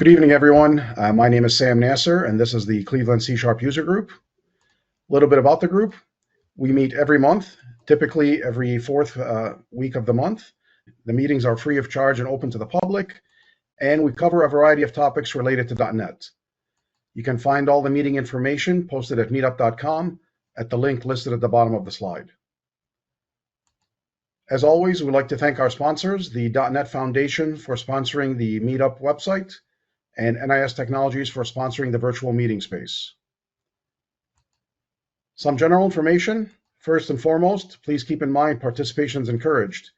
Good evening, everyone. My name is Sam Nasser, and this is the Cleveland C# User Group. A little bit about the group. We meet every month, typically every fourth week of the month. The meetings are free of charge and open to the public, and we cover a variety of topics related to .NET. You can find all the meeting information posted at meetup.com at the link listed at the bottom of the slide. As always, we'd like to thank our sponsors, the .NET Foundation for sponsoring the Meetup website, and NIS Technologies for sponsoring the virtual meeting space. Some general information. First and foremost, please keep in mind participation is encouraged.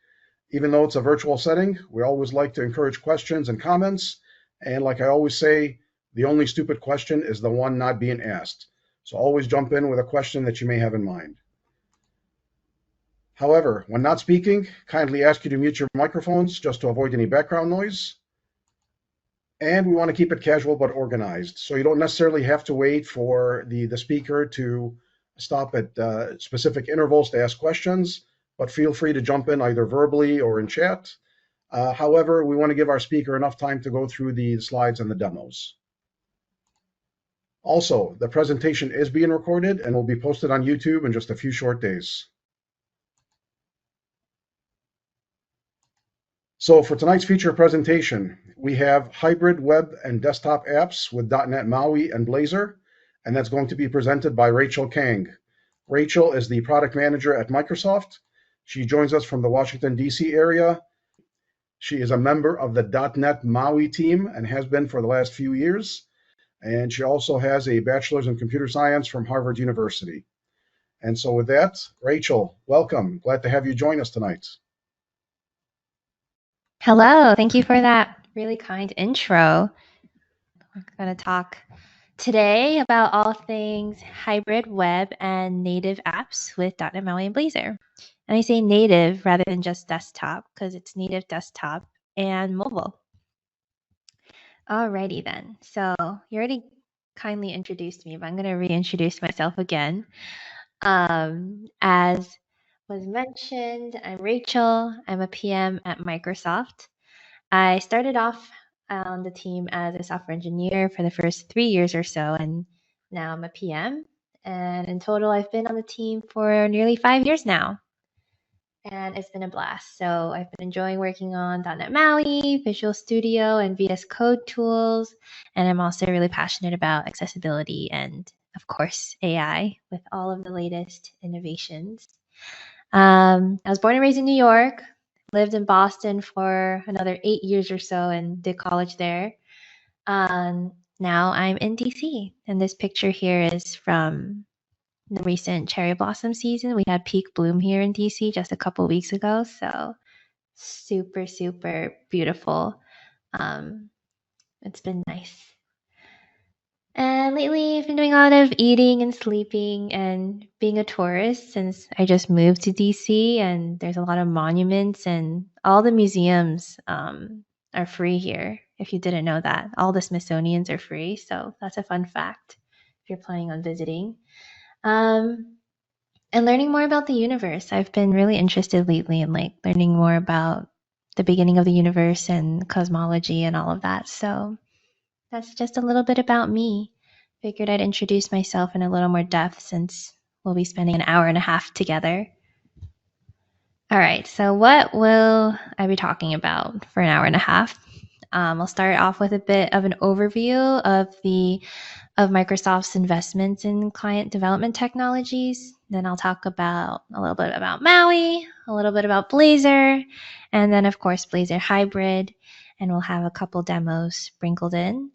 Even though it's a virtual setting, we always like to encourage questions and comments. And like I always say, the only stupid question is the one not being asked. So always jump in with a question that you may have in mind. However, when not speaking, kindly ask you to mute your microphones just to avoid any background noise. And we want to keep it casual but organized. So you don't necessarily have to wait for the speaker to stop at specific intervals to ask questions, but feel free to jump in either verbally or in chat. However, we want to give our speaker enough time to go through the slides and the demos. Also, the presentation is being recorded and will be posted on YouTube in just a few short days. So for tonight's feature presentation, we have hybrid web and desktop apps with .NET MAUI and Blazor, and that's going to be presented by Rachel Kang. Rachel is the product manager at Microsoft. She joins us from the Washington, D.C. area. She is a member of the .NET MAUI team and has been for the last few years. And she also has a bachelor's in computer science from Harvard University. And so with that, Rachel, welcome. Glad to have you join us tonight. Hello, thank you for that really kind intro. I'm going to talk today about all things hybrid web and native apps with .NET MAUI and Blazor. And I say native rather than just desktop because it's native desktop and mobile. Alrighty then, so you already kindly introduced me, but I'm going to reintroduce myself again. As was mentioned, I'm Rachel. I'm a PM at Microsoft. I started off on the team as a software engineer for the first 3 years or so, and now I'm a PM. And in total, I've been on the team for nearly 5 years now. And it's been a blast. So I've been enjoying working on .NET MAUI, Visual Studio, and VS Code tools. And I'm also really passionate about accessibility and, of course, AI with all of the latest innovations. I was born and raised in New York, lived in Boston for another 8 years or so and did college there. Now I'm in DC, and this picture here is from the recent cherry blossom season. We had peak bloom here in DC just a couple weeks ago, so super, super beautiful. It's been nice. And lately, I've been doing a lot of eating and sleeping and being a tourist since I just moved to DC, and there's a lot of monuments and all the museums are free here. If you didn't know that, all the Smithsonians are free, so that's a fun fact if you're planning on visiting. And learning more about the universe. I've been really interested lately in learning more about the beginning of the universe and cosmology and all of that. So that's just a little bit about me. Figured I'd introduce myself in a little more depth since we'll be spending an hour and a half together. All right, so what will I be talking about for an hour and a half? I'll start off with a bit of an overview of Microsoft's investments in client development technologies. Then I'll talk about a little bit about MAUI, a little bit about Blazor, and then of course Blazor Hybrid, and we'll have a couple demos sprinkled in.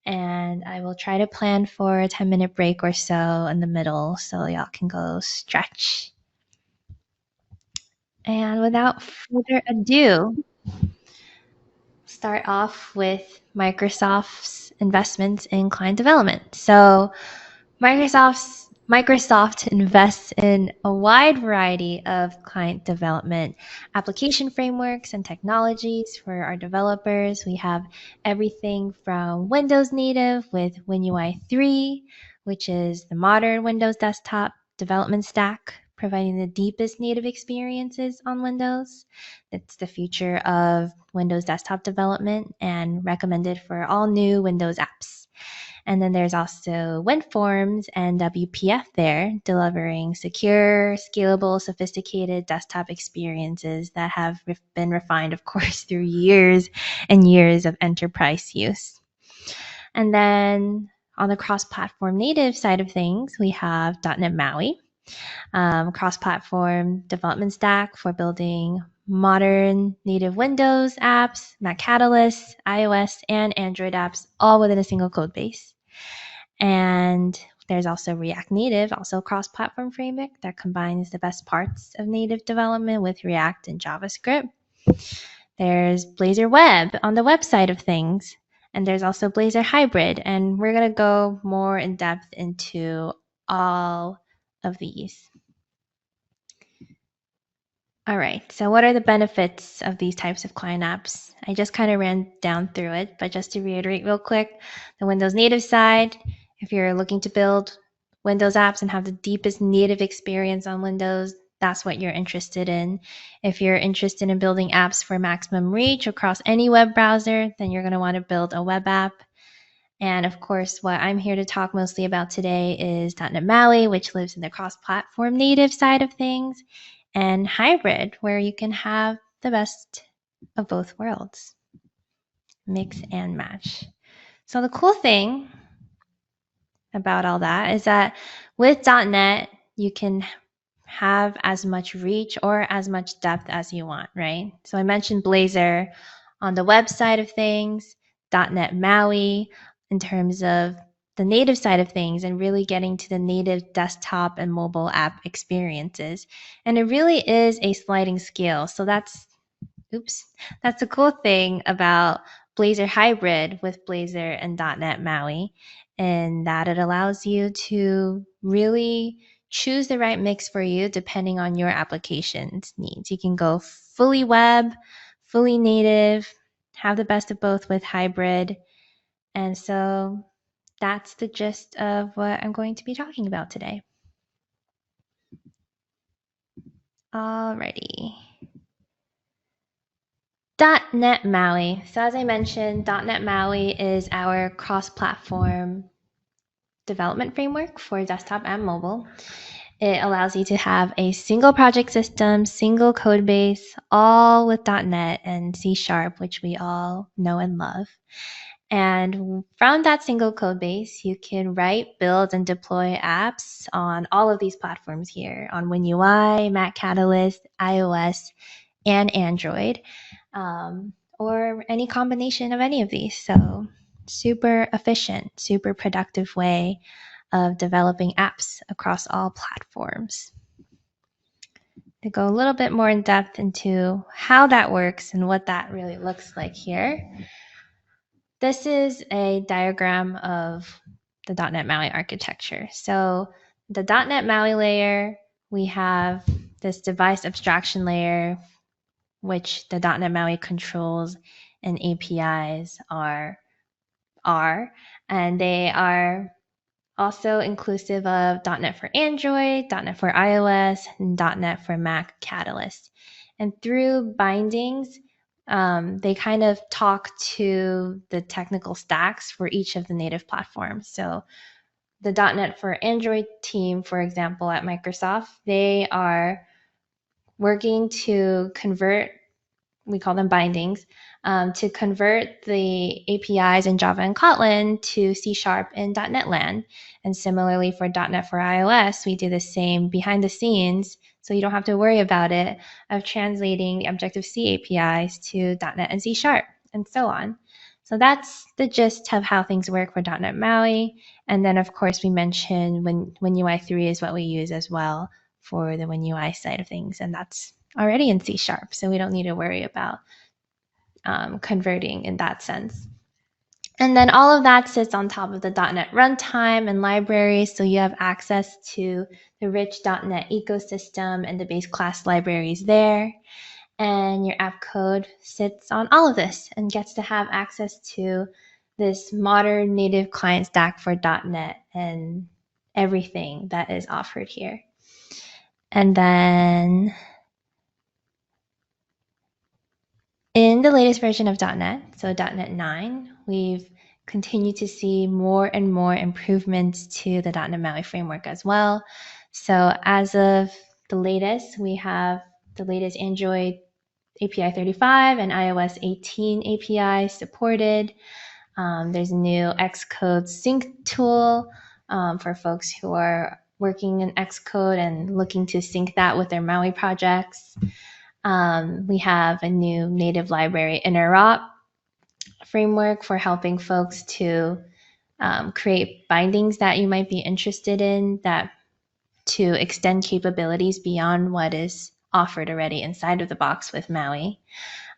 And I will try to plan for a 10-minute break or so in the middle so y'all can go stretch. And without further ado, start off with Microsoft's investments in client development. So Microsoft invests in a wide variety of client development application frameworks and technologies for our developers. We have everything from Windows native with WinUI 3, which is the modern Windows desktop development stack, providing the deepest native experiences on Windows. It's the future of Windows desktop development and recommended for all new Windows apps. And then there's also WinForms and WPF there, delivering secure, scalable, sophisticated desktop experiences that have been refined, of course, through years and years of enterprise use. And then on the cross-platform native side of things, we have .NET MAUI, cross-platform development stack for building modern native Windows apps, Mac Catalyst, iOS, and Android apps, all within a single code base. And there's also React Native, also a cross-platform framework that combines the best parts of native development with React and JavaScript. There's Blazor Web on the web side of things. And there's also Blazor Hybrid. And we're going to go more in depth into all of these. All right, so what are the benefits of these types of client apps? I just kind of ran down through it, but just to reiterate real quick, the Windows native side, if you're looking to build Windows apps and have the deepest native experience on Windows, that's what you're interested in. If you're interested in building apps for maximum reach across any web browser, then you're going to want to build a web app. And of course, what I'm here to talk mostly about today is .NET MAUI, which lives in the cross-platform native side of things, and hybrid, where you can have the best of both worlds. Mix and match. So the cool thing about all that is that with .NET, you can have as much reach or as much depth as you want, right? So I mentioned Blazor on the web side of things, .NET MAUI in terms of the native side of things and really getting to the native desktop and mobile app experiences. And it really is a sliding scale. So that's the cool thing about Blazor Hybrid with Blazor and .NET MAUI, and that it allows you to really choose the right mix for you depending on your application's needs. You can go fully web, fully native, have the best of both with hybrid. And so that's the gist of what I'm going to be talking about today. Alrighty. .NET MAUI. So as I mentioned, .NET MAUI is our cross-platform development framework for desktop and mobile. It allows you to have a single project system, single code base, all with .NET and C#, which we all know and love. And from that single code base, you can write, build, and deploy apps on all of these platforms here, on WinUI, Mac Catalyst, iOS, and Android, or any combination of any of these. So super efficient, super productive way of developing apps across all platforms. To go a little bit more in depth into how that works and what that really looks like here. This is a diagram of the .NET MAUI architecture. So the .NET MAUI layer, we have this device abstraction layer, which the .NET MAUI controls and APIs are, and they are also inclusive of .NET for Android, .NET for iOS, and .NET for Mac Catalyst. And through bindings, they kind of talk to the technical stacks for each of the native platforms. So the .NET for Android team, for example, at Microsoft, they are working to convert, we call them bindings, to convert the APIs in Java and Kotlin to C# in .NET Land. And similarly for .NET for iOS, we do the same behind the scenes, so you don't have to worry about it, of translating the Objective-C APIs to .NET and C#, and so on. So that's the gist of how things work for .NET MAUI. And then, of course, we mentioned WinUI 3 is what we use as well for the WinUI side of things, and that's already in C#, so we don't need to worry about converting in that sense. And then all of that sits on top of the .NET runtime and libraries, so you have access to the rich .NET ecosystem and the base class libraries there. And your app code sits on all of this and gets to have access to this modern native client stack for .NET and everything that is offered here. And then in the latest version of .NET, so .NET 9, we've continued to see more and more improvements to the .NET MAUI framework as well. So as of the latest, we have the latest Android API 35 and iOS 18 API supported. There's a new Xcode sync tool for folks who are working in Xcode and looking to sync that with their MAUI projects. We have a new native library interop framework for helping folks to create bindings that you might be interested in that to extend capabilities beyond what is offered already inside of the box with MAUI.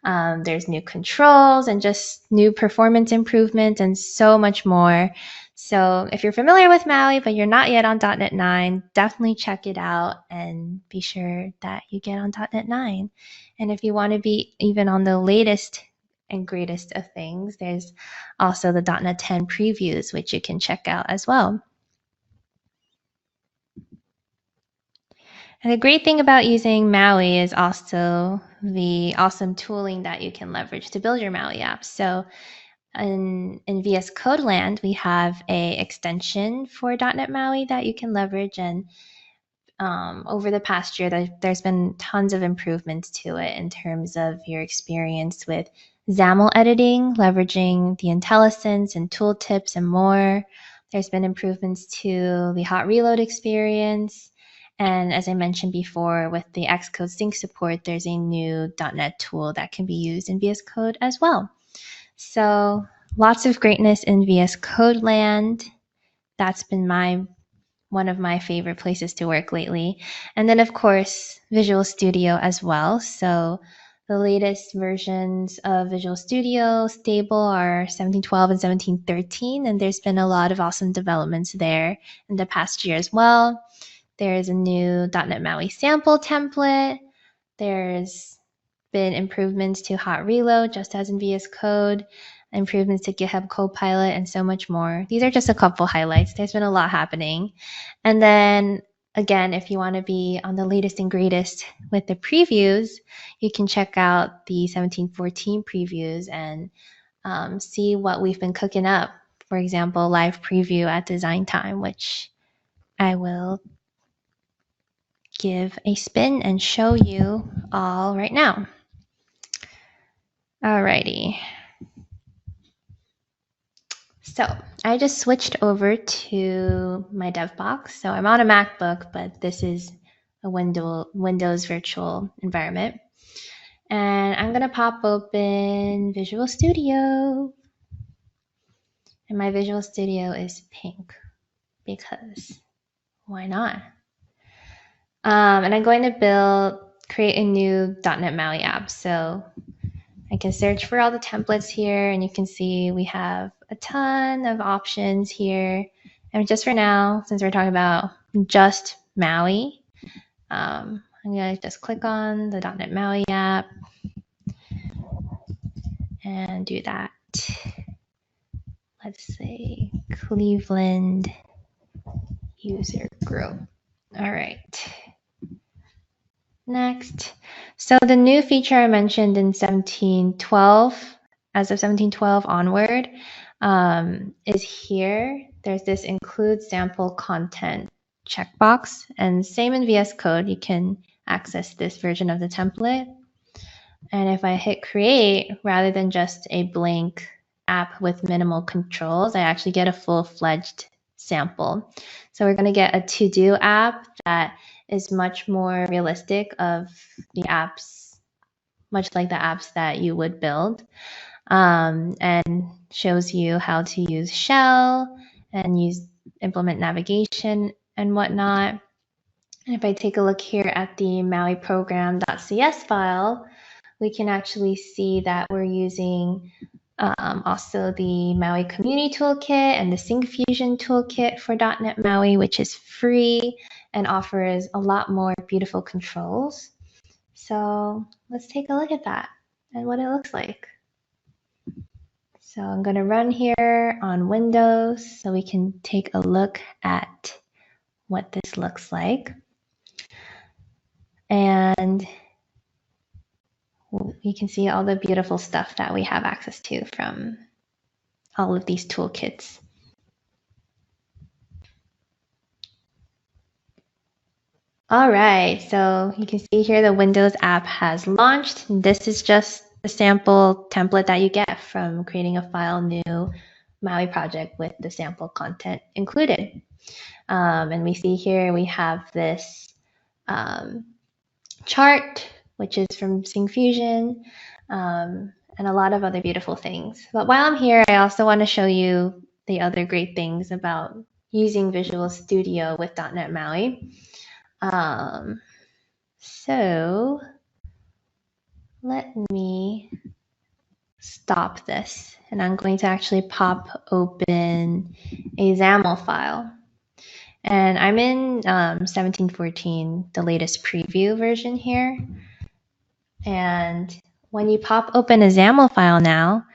There's new controls and just new performance improvements and so much more. So if you're familiar with MAUI, but you're not yet on .NET 9, definitely check it out and be sure that you get on .NET 9. And if you want to be even on the latest and greatest of things, there's also the .NET 10 previews, which you can check out as well. And the great thing about using MAUI is also the awesome tooling that you can leverage to build your MAUI apps. So in VS Code land, we have a extension for .NET MAUI that you can leverage. And over the past year, there's been tons of improvements to it in terms of your experience with XAML editing, leveraging the IntelliSense and tooltips and more. There's been improvements to the hot reload experience. And as I mentioned before, with the Xcode sync support, there's a new .NET tool that can be used in VS Code as well. So lots of greatness in VS Code land. That's been one of my favorite places to work lately. And then, of course, Visual Studio as well. So the latest versions of Visual Studio stable are 17.12 and 17.13, and there's been a lot of awesome developments there in the past year as well. There's a new .NET MAUI sample template. There's been improvements to hot reload, just as in VS Code, improvements to GitHub Copilot, and so much more. These are just a couple highlights. There's been a lot happening. And then again, if you want to be on the latest and greatest with the previews, you can check out the 17.14 previews and see what we've been cooking up. For example, live preview at design time, which I will give a spin and show you all right now. Alrighty. So I just switched over to my dev box. So I'm on a MacBook, but this is a Windows virtual environment. And I'm going to pop open Visual Studio. And my Visual Studio is pink because why not? And I'm going to create a new .NET MAUI app. So I can search for all the templates here, and you can see we have a ton of options here. And just for now, since we're talking about just MAUI, I'm going to just click on the .NET MAUI app and do that. Let's say Cleveland user group. All right. Next. So the new feature I mentioned in 17.12, as of 17.12 onward, is here. There's this include sample content checkbox, and same in VS Code, you can access this version of the template. And if I hit create, rather than just a blank app with minimal controls, I actually get a full-fledged sample. So we're going to get a to-do app that is much more realistic of the apps, much like the apps that you would build, and shows you how to use shell and implement navigation and whatnot. And if I take a look here at the Maui program.cs file, we can actually see that we're using also the Maui Community Toolkit and the Syncfusion Toolkit for .NET MAUI, which is free and offers a lot more beautiful controls. So let's take a look at that and what it looks like. So I'm going to run here on Windows so we can take a look at what this looks like. And you can see all the beautiful stuff that we have access to from all of these toolkits. All right, so you can see here the Windows app has launched. This is just a sample template that you get from creating a file new Maui project with the sample content included. And we see here we have this chart, which is from Syncfusion, and a lot of other beautiful things. But while I'm here, I also want to show you the other great things about using Visual Studio with .NET MAUI. So let me stop this, and I'm going to actually pop open a XAML file. And I'm in 1714, the latest preview version here. And when you pop open a XAML file now,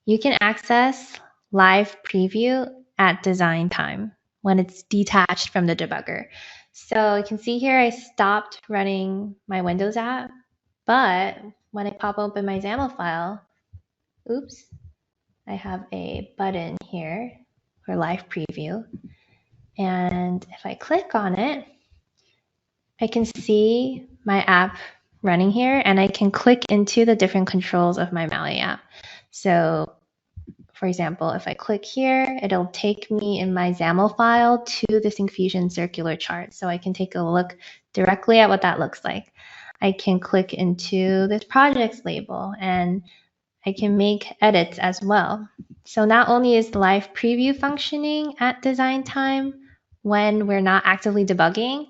you can access live preview at design time when it's detached from the debugger. So you can see here I stopped running my Windows app, but when I pop open my XAML file, oops, I have a button here for live preview. And if I click on it, I can see my app running here, and I can click into the different controls of my Maui app. So for example, if I click here, it'll take me in my XAML file to the Syncfusion circular chart. So I can take a look directly at what that looks like. I can click into this projects label, and I can make edits as well. So not only is the live preview functioning at design time when we're not actively debugging,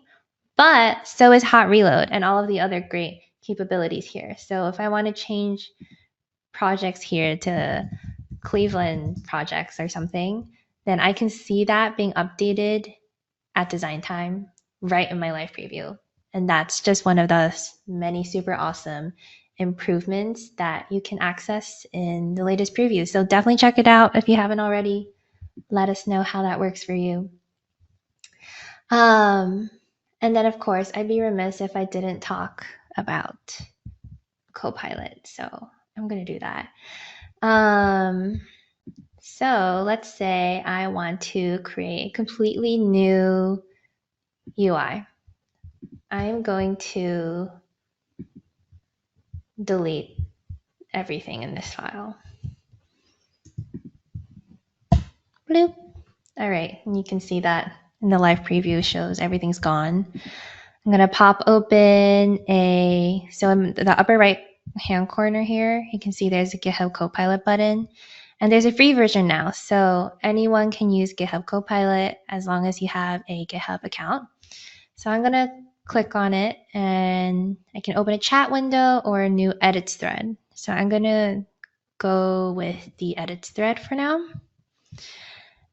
but so is hot reload and all of the other great capabilities here. So if I want to change projects here to Cleveland projects or something, then I can see that being updated at design time right in my live preview. And that's just one of the many super awesome improvements that you can access in the latest preview. So definitely check it out if you haven't already. Let us know how that works for you. And then, of course, I'd be remiss if I didn't talk about Copilot. So I'm going to do that. So let's say I want to create a completely new UI. I'm going to delete everything in this file. Bloop. All right, and you can see that in the live preview shows everything's gone. I'm gonna pop open so in the upper right hand corner here, you can see there's a GitHub Copilot button, and there's a free version now. So anyone can use GitHub Copilot as long as you have a GitHub account. So I'm gonna click on it, and I can open a chat window or a new edits thread. So I'm gonna go with the edits thread for now.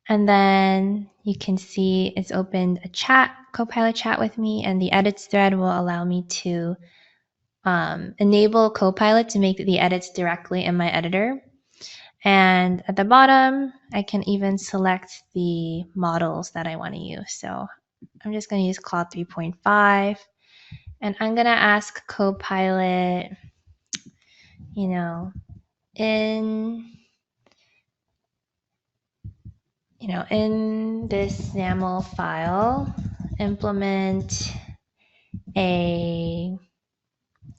And then you can see it's opened a chat, Copilot chat with me, and the edits thread will allow me to enable Copilot to make the edits directly in my editor. And at the bottom, I can even select the models that I want to use. So I'm just going to use Claude 3.5, and I'm going to ask Copilot, in this XAML file, implement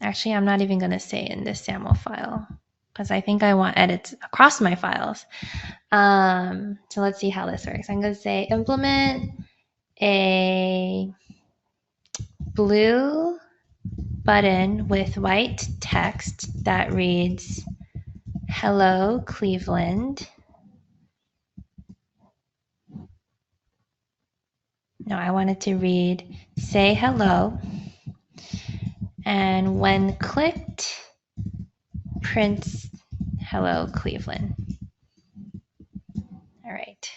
actually, I'm not even going to say in this XAML file because I think I want edits across my files. So let's see how this works. I'm going to say implement a blue button with white text that reads, "Hello, Cleveland." No, I want it to read, "Say hello." And when clicked, prints "Hello, Cleveland." All right.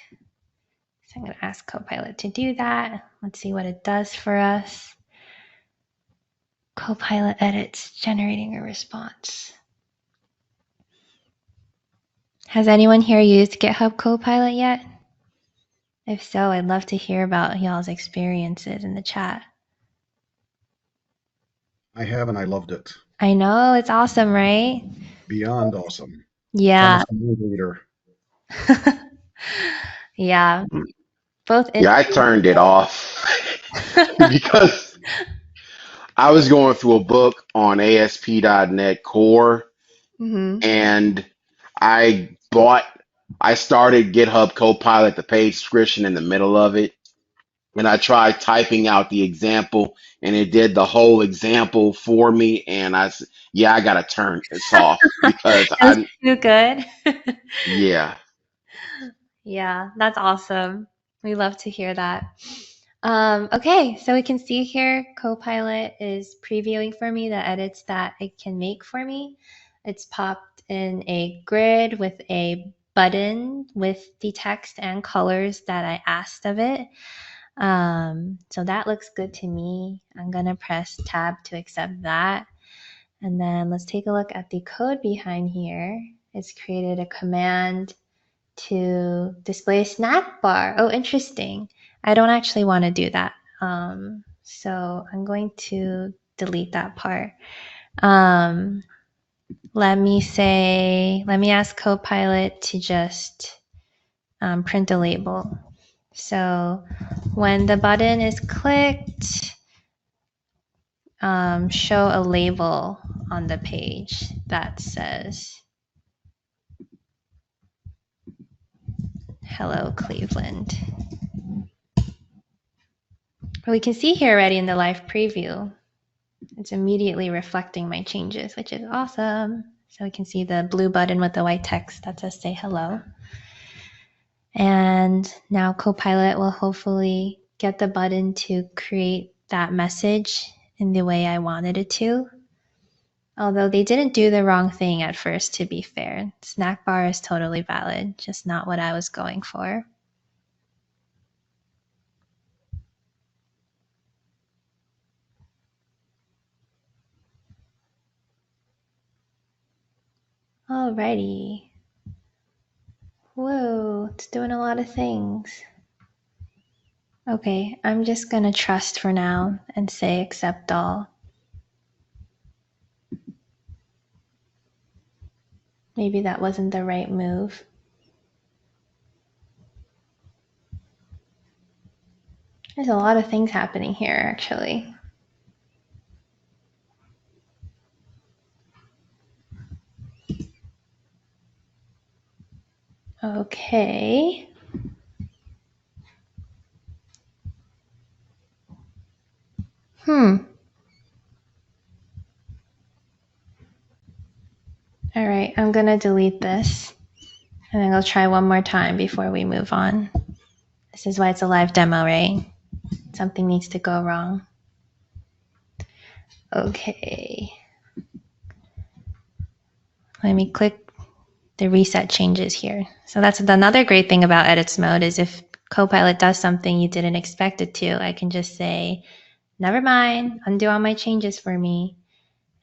So I'm going to ask Copilot to do that. Let's see what it does for us. Copilot edits, generating a response. Has anyone here used GitHub Copilot yet? If so, I'd love to hear about y'all's experiences in the chat. I have, and I loved it. I know, it's awesome, right? Beyond awesome. It's Yeah. almost a mood reader. Yeah, both Yeah, I turned it off because I was going through a book on ASP.NET Core, hmm and I bought, I started GitHub Copilot, the paid subscription, in the middle of it. And I tried typing out the example, and it did the whole example for me. And yeah, I gotta turn this off because It was too good. yeah. Yeah, that's awesome. We love to hear that. Okay, so we can see here Copilot is previewing for me the edits that it can make for me. It's popped in a grid with a button with the text and colors that I asked of it. So that looks good to me. I'm gonna press tab to accept that. And then let's take a look at the code behind here. It's created a command to display a snack bar. Oh, interesting. I don't actually want to do that. So I'm going to delete that part. Let me ask Copilot to just print a label. So when the button is clicked, show a label on the page that says, "Hello, Cleveland." We can see here already in the live preview, it's immediately reflecting my changes, which is awesome. So we can see the blue button with the white text that says say hello. And now Copilot will hopefully get the button to create that message in the way I wanted it to. Although they didn't do the wrong thing at first, to be fair. Snack bar is totally valid, just not what I was going for. Alrighty. Whoa, it's doing a lot of things. Okay, I'm just gonna trust for now and say accept all. Maybe that wasn't the right move. There's a lot of things happening here, actually. Okay. All right, I'm gonna delete this and then I'll try one more time before we move on. This is why it's a live demo, right? Something needs to go wrong. Okay. Let me click the reset changes here. So that's another great thing about edits mode is if Copilot does something you didn't expect it to, I can just say, never mind, undo all my changes for me,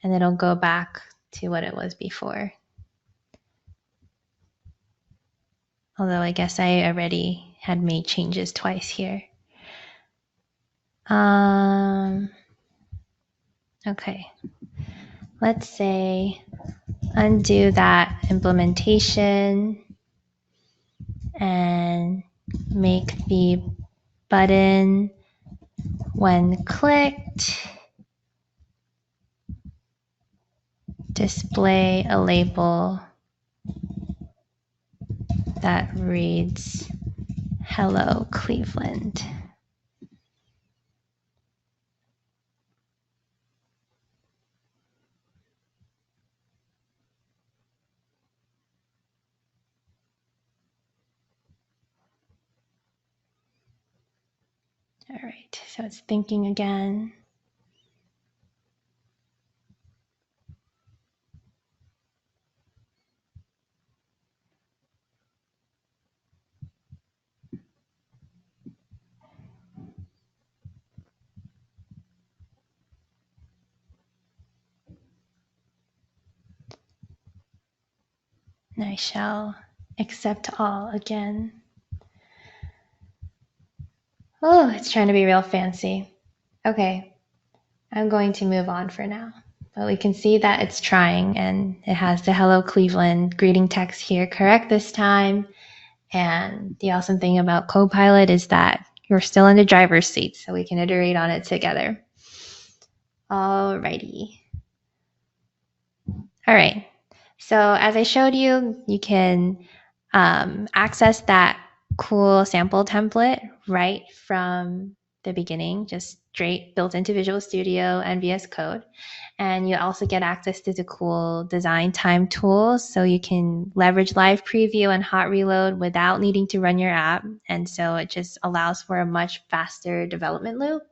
and it'll go back to what it was before. Although I guess I already had made changes twice here. Okay, let's say undo that implementation and make the button, when clicked, display a label that reads, "Hello, Cleveland." All right, so it's thinking again. And I shall accept all again. Oh, it's trying to be real fancy. Okay, I'm going to move on for now. But we can see that it's trying, and it has the Hello Cleveland greeting text here correct this time. And the awesome thing about Copilot is that you're still in the driver's seat, so we can iterate on it together. Alrighty. All right. So as I showed you, you can access that cool sample template right from the beginning, just straight built into Visual Studio and VS Code. And you also get access to the cool design time tools, so you can leverage live preview and hot reload without needing to run your app. And so it just allows for a much faster development loop.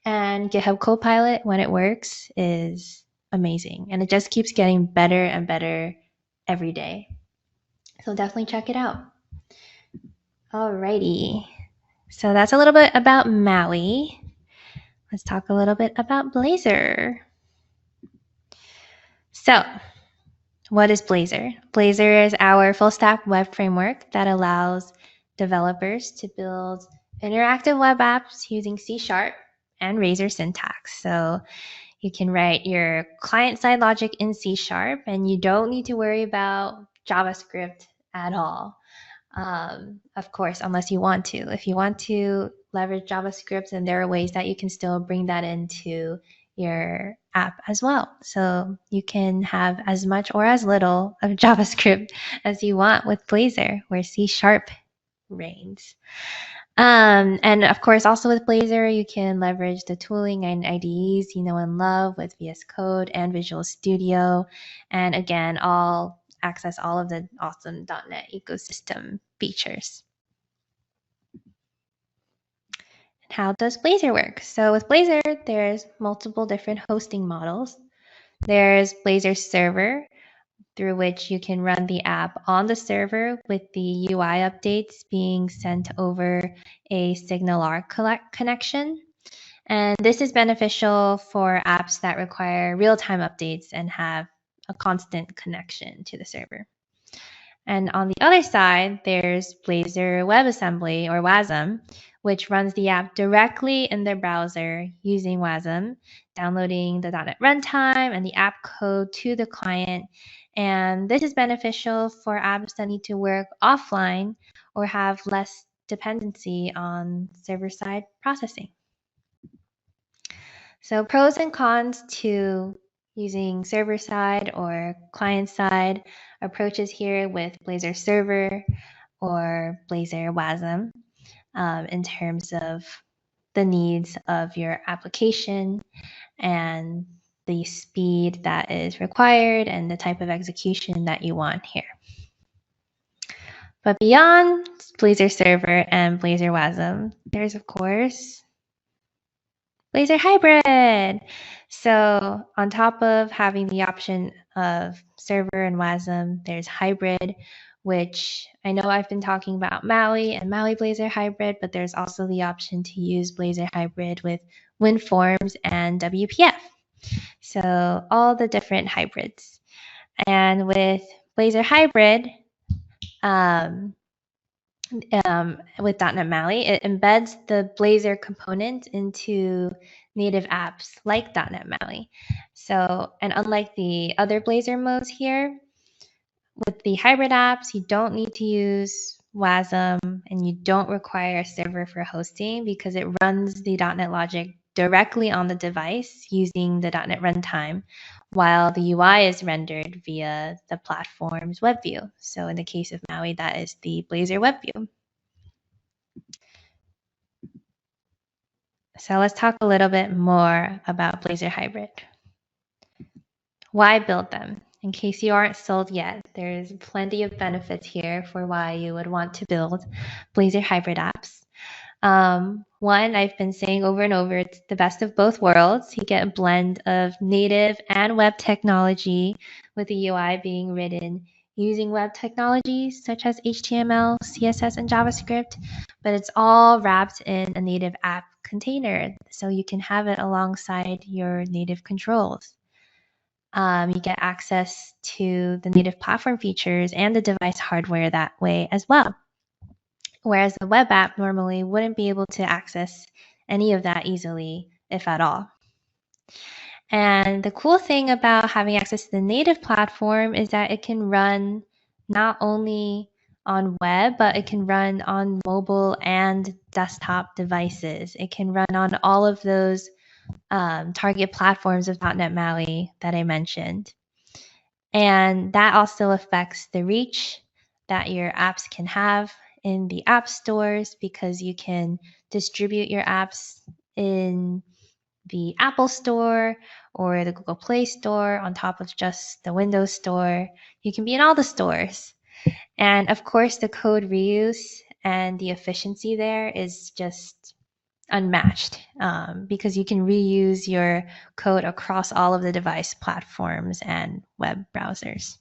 And GitHub Copilot, when it works, is amazing. And it just keeps getting better and better every day. So definitely check it out. Alrighty. So that's a little bit about Maui. Let's talk a little bit about Blazor. So, what is Blazor? Blazor is our full stack web framework that allows developers to build interactive web apps using C# and Razor syntax. So you can write your client-side logic in C# and you don't need to worry about JavaScript at all. Of course, unless you want to. If you want to leverage JavaScript, then there are ways that you can still bring that into your app as well. So you can have as much or as little of JavaScript as you want with Blazor, where C# reigns. And of course, also with Blazor, you can leverage the tooling and IDEs you know and love with VS Code and Visual Studio. And again, access all of the awesome .NET ecosystem features. How does Blazor work? So with Blazor, there's multiple different hosting models. There's Blazor Server, through which you can run the app on the server with the UI updates being sent over a SignalR connection. And this is beneficial for apps that require real-time updates and have a constant connection to the server. And on the other side, there's Blazor WebAssembly, or WASM, which runs the app directly in the browser using WASM, downloading the .NET runtime and the app code to the client. And this is beneficial for apps that need to work offline or have less dependency on server-side processing. So pros and cons to using server-side or client-side approaches here with Blazor Server or Blazor WASM in terms of the needs of your application and the speed that is required and the type of execution that you want here. But beyond Blazor Server and Blazor WASM, there's of course Blazor Hybrid. So on top of having the option of server and WASM, there's Hybrid, which I know I've been talking about Maui and Maui Blazor Hybrid, but there's also the option to use Blazor Hybrid with WinForms and WPF. So all the different hybrids. And with Blazor Hybrid, with .NET MAUI, it embeds the Blazor component into native apps like .NET MAUI. So, and unlike the other Blazor modes here, with the hybrid apps, you don't need to use WASM and you don't require a server for hosting because it runs the .NET logic directly on the device using the .NET runtime, while the UI is rendered via the platform's web view. So in the case of Maui, that is the Blazor web view. So let's talk a little bit more about Blazor Hybrid. Why build them? In case you aren't sold yet, there's plenty of benefits here for why you would want to build Blazor Hybrid apps. One, I've been saying over and over, it's the best of both worlds. You get a blend of native and web technology, with the UI being written using web technologies such as HTML, CSS, and JavaScript, but it's all wrapped in a native app container, so you can have it alongside your native controls. You get access to the native platform features and the device hardware that way as well. Whereas the web app normally wouldn't be able to access any of that easily, if at all. And the cool thing about having access to the native platform is that it can run not only on web, but it can run on mobile and desktop devices. It can run on all of those target platforms of .NET MAUI that I mentioned. And that also affects the reach that your apps can have in the app stores, because you can distribute your apps in the Apple Store or the Google Play Store on top of just the Windows Store. You can be in all the stores. And of course, the code reuse and the efficiency there is just unmatched, because you can reuse your code across all of the device platforms and web browsers.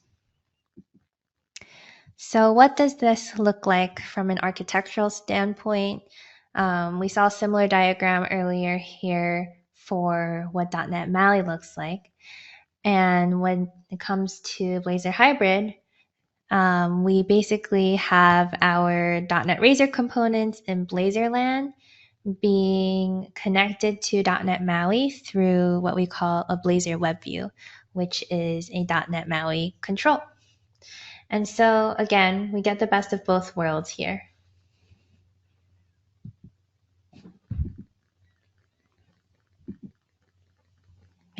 So what does this look like from an architectural standpoint? We saw a similar diagram earlier here for what .NET MAUI looks like. And when it comes to Blazor Hybrid, we basically have our .NET Razor components in Blazor land being connected to .NET MAUI through what we call a Blazor web view, which is a .NET MAUI control. And so again, we get the best of both worlds here.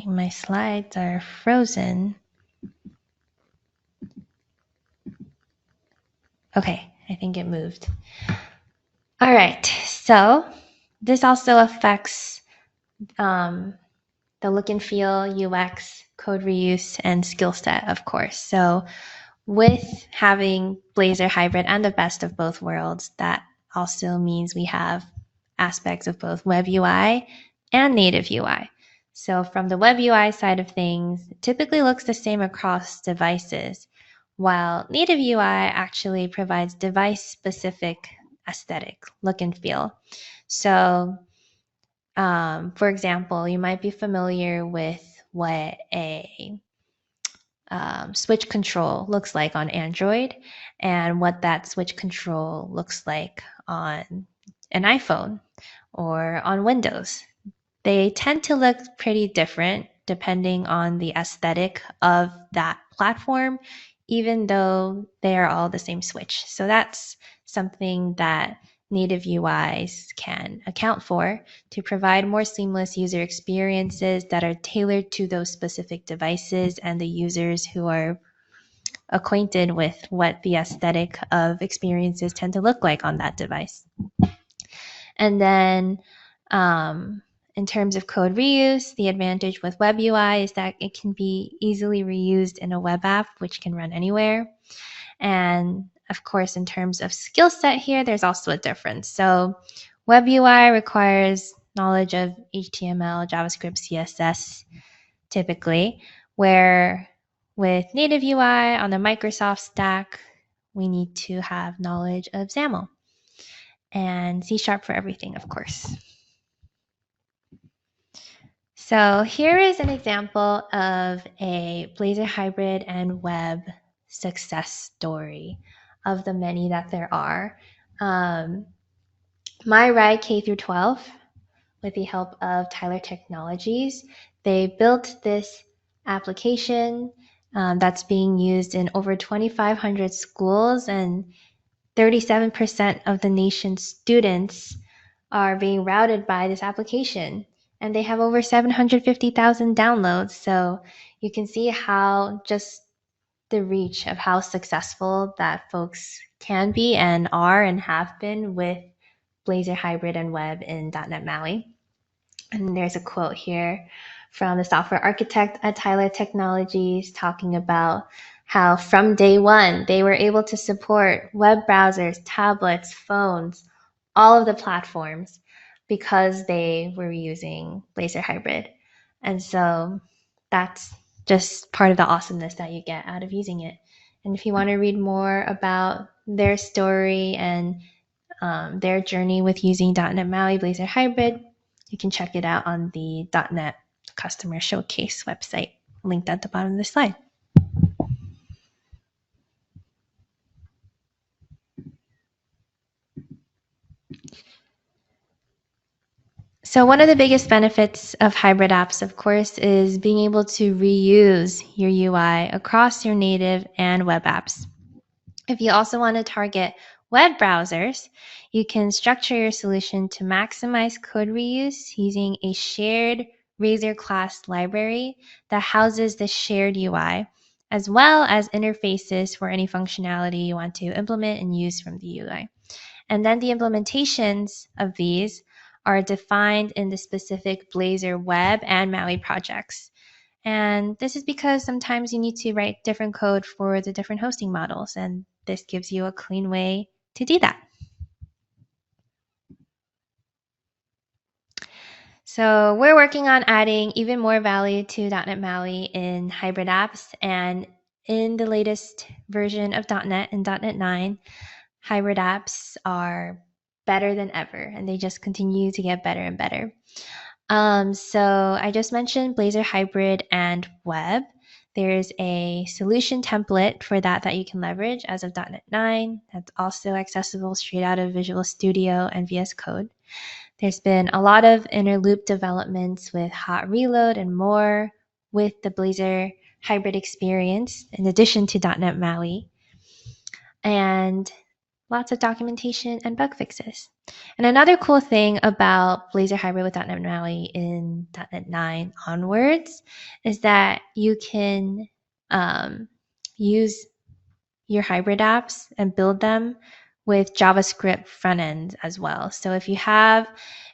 My slides are frozen. Okay, I think it moved. All right, so this also affects the look and feel, UX, code reuse, and skill set, of course. So with having Blazor Hybrid and the best of both worlds, that also means we have aspects of both web UI and native UI. So from the web UI side of things, it typically looks the same across devices, while native UI actually provides device-specific aesthetic look and feel. So for example, you might be familiar with what a switch control looks like on Android and what that switch control looks like on an iPhone or on Windows. They tend to look pretty different depending on the aesthetic of that platform, even though they are all the same switch. So that's something that native UIs can account for to provide more seamless user experiences that are tailored to those specific devices and the users who are acquainted with what the aesthetic of experiences tend to look like on that device. And then in terms of code reuse, the advantage with web UI is that it can be easily reused in a web app, which can run anywhere. And of course, in terms of skill set here, there's also a difference. So web UI requires knowledge of HTML, JavaScript, CSS, typically, where with native UI on the Microsoft stack, we need to have knowledge of XAML and C# for everything, of course. So here is an example of a Blazor Hybrid and web success story of the many that there are. My Ride K through 12, with the help of Tyler Technologies, they built this application that's being used in over 2,500 schools, and 37% of the nation's students are being routed by this application. And they have over 750,000 downloads. So you can see how just the reach of how successful that folks can be and are and have been with Blazor Hybrid and Web in .NET MAUI. And there's a quote here from the software architect at Tyler Technologies talking about how from day one, they were able to support web browsers, tablets, phones, all of the platforms because they were using Blazor Hybrid. And so that's just part of the awesomeness that you get out of using it. And if you want to read more about their story and their journey with using .NET MAUI Blazor Hybrid, you can check it out on the .NET Customer Showcase website, linked at the bottom of the slide. So one of the biggest benefits of hybrid apps, of course, is being able to reuse your UI across your native and web apps. If you also want to target web browsers, you can structure your solution to maximize code reuse using a shared Blazor class library that houses the shared UI, as well as interfaces for any functionality you want to implement and use from the UI. And then the implementations of these are defined in the specific Blazor web and MAUI projects. And this is because sometimes you need to write different code for the different hosting models, and this gives you a clean way to do that. So we're working on adding even more value to .NET MAUI in hybrid apps, and in the latest version of .NET in .NET 9, hybrid apps are better than ever, and they just continue to get better and better. So I just mentioned Blazor Hybrid and Web. There's a solution template for that you can leverage as of .NET 9. That's also accessible straight out of Visual Studio and VS Code. There's been a lot of inner loop developments with hot reload and more with the Blazor Hybrid experience in addition to .NET MAUI. And lots of documentation and bug fixes. And another cool thing about Blazor Hybrid with .NET MAUI in .NET 9 onwards is that you can use your hybrid apps and build them with JavaScript front ends as well. So if you have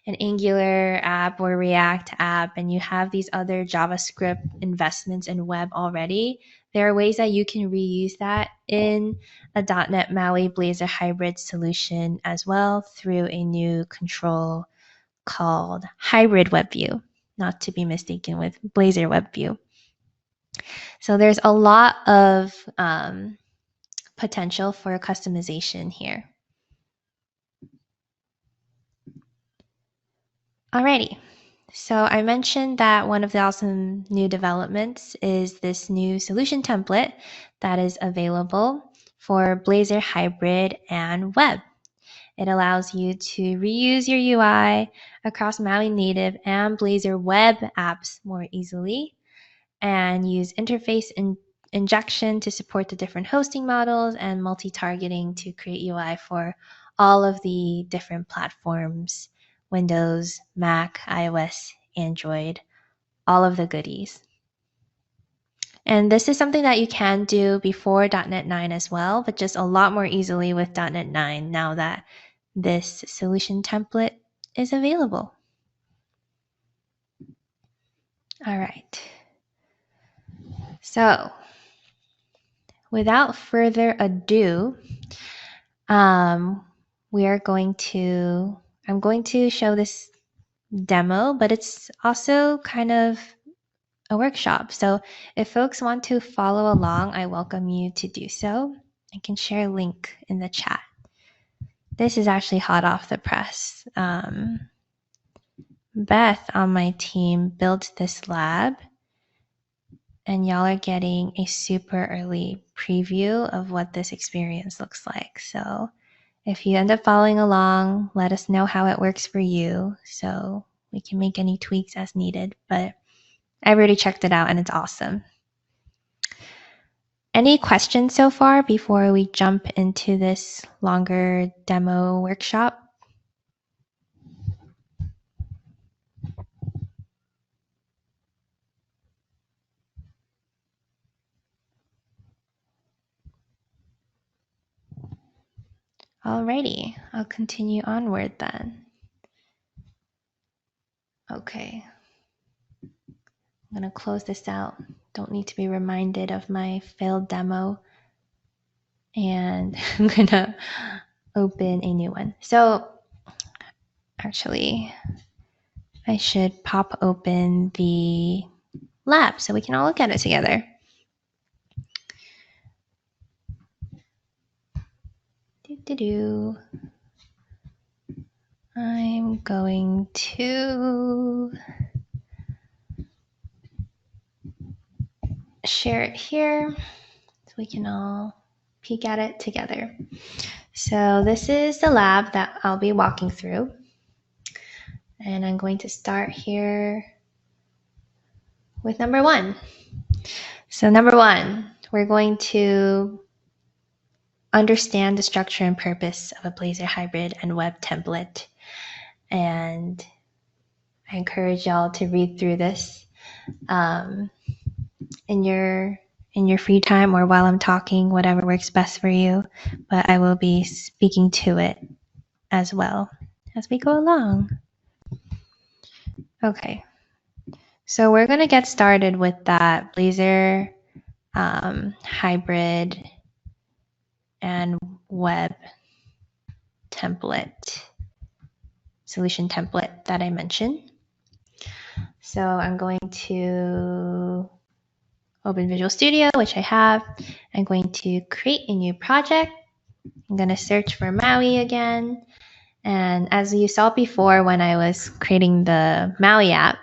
an Angular app or React app and you have these other JavaScript investments in web already, there are ways that you can reuse that in a .NET MAUI Blazor Hybrid solution as well through a new control called Hybrid Web View, not to be mistaken with Blazor Web View. So there's a lot of potential for customization here. Alrighty, so I mentioned that one of the awesome new developments is this new solution template that is available for Blazor Hybrid and Web. It allows you to reuse your UI across MAUI native and Blazor web apps more easily, and use interface injection to support the different hosting models, and multi-targeting to create UI for all of the different platforms: Windows, Mac, iOS, Android, all of the goodies. And this is something that you can do before .NET 9 as well, but just a lot more easily with .NET 9 now that this solution template is available. All right. So without further ado, I'm going to show this demo, but it's also kind of a workshop. So if folks want to follow along, I welcome you to do so. I can share a link in the chat. This is actually hot off the press. Beth on my team built this lab, and y'all are getting a super early preview of what this experience looks like. So if you end up following along, let us know how it works for you so we can make any tweaks as needed. But I've already checked it out and it's awesome. Any questions so far before we jump into this longer demo workshop? Alrighty, I'll continue onward then. Okay, I'm gonna close this out. Don't need to be reminded of my failed demo. And I'm gonna open a new one. So actually, I should pop open the lab so we can all look at it together. I'm going to share it here so we can all peek at it together. So this is the lab that I'll be walking through. And I'm going to start here with number 1. So number 1, we're going to understand the structure and purpose of a Blazor Hybrid and web template. And I encourage y'all to read through this in your free time or while I'm talking, whatever works best for you. But I will be speaking to it as well as we go along. Okay, so we're going to get started with that Blazor Hybrid and web template, solution template that I mentioned. So I'm going to open Visual Studio, which I have. I'm going to create a new project. I'm going to search for Maui again. And as you saw before when I was creating the Maui app,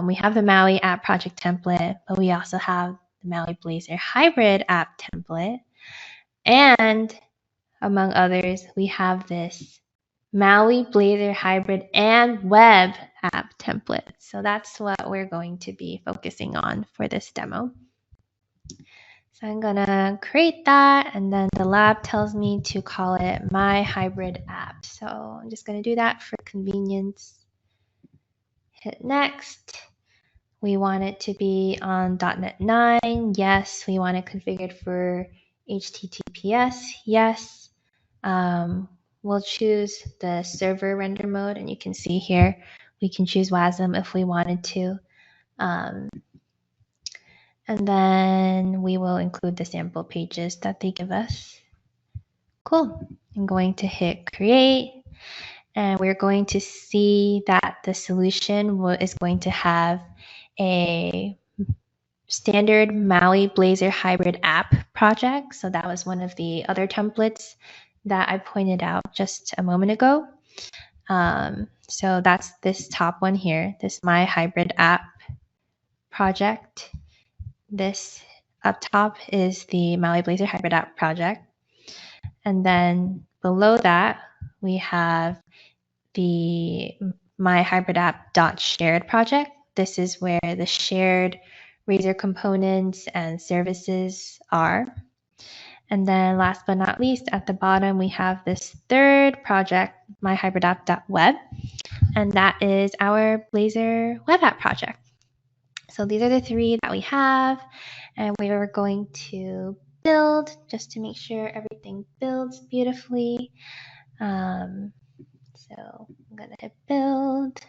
we have the Maui app project template, but we also have the Maui Blazor Hybrid app template. And among others, we have this Maui Blazor Hybrid and web app template. So that's what we're going to be focusing on for this demo. So I'm gonna create that, and then the lab tells me to call it my hybrid app. So I'm just gonna do that for convenience. Hit next. We want it to be on .NET 9. Yes. We want it configured for HTTPS. Yes. We'll choose the server render mode, and you can see here we can choose WASM if we wanted to. And then we will include the sample pages that they give us. Cool. I'm going to hit create, and we're going to see that the solution is going to have a standard Maui Blazor Hybrid app project. So that was one of the other templates that I pointed out just a moment ago. So that's this top one here, this My Hybrid app project. This up top is the Maui Blazor Hybrid app project. And then below that, we have the My Hybrid app .shared project. This is where the shared Razor components and services are. And then last but not least, at the bottom, we have this third project, My Hybrid app.web, and that is our Blazor web app project. So these are the 3 that we have, and we are going to build just to make sure everything builds beautifully. So I'm gonna hit build,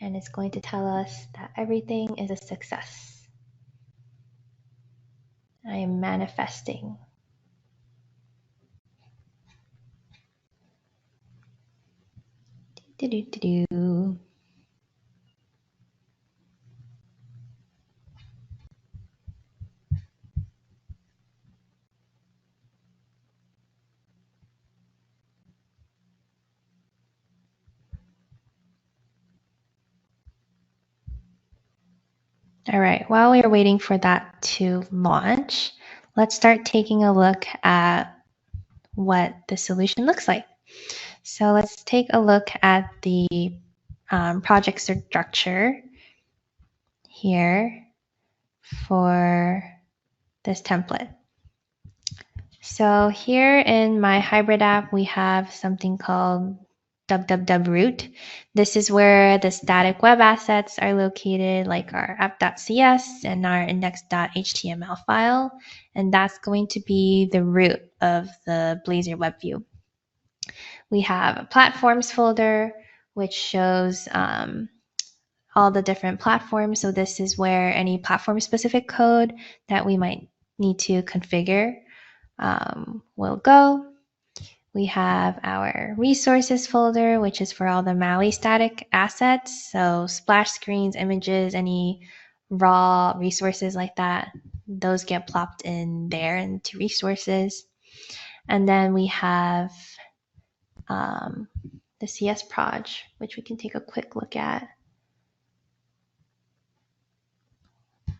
and it's going to tell us that everything is a success. I am manifesting. Do-do-do-do. All right, while we are waiting for that to launch, let's start taking a look at what the solution looks like. So let's take a look at the project structure here for this template. So here in my hybrid app, we have something called www.root. This is where the static web assets are located, like our app.cs and our index.html file. And that's going to be the root of the Blazor web view. We have a platforms folder, which shows all the different platforms. So this is where any platform specific code that we might need to configure will go. We have our resources folder, which is for all the Maui static assets. So splash screens, images, any raw resources like that, those get plopped in there into resources. And then we have the CS proj, which we can take a quick look at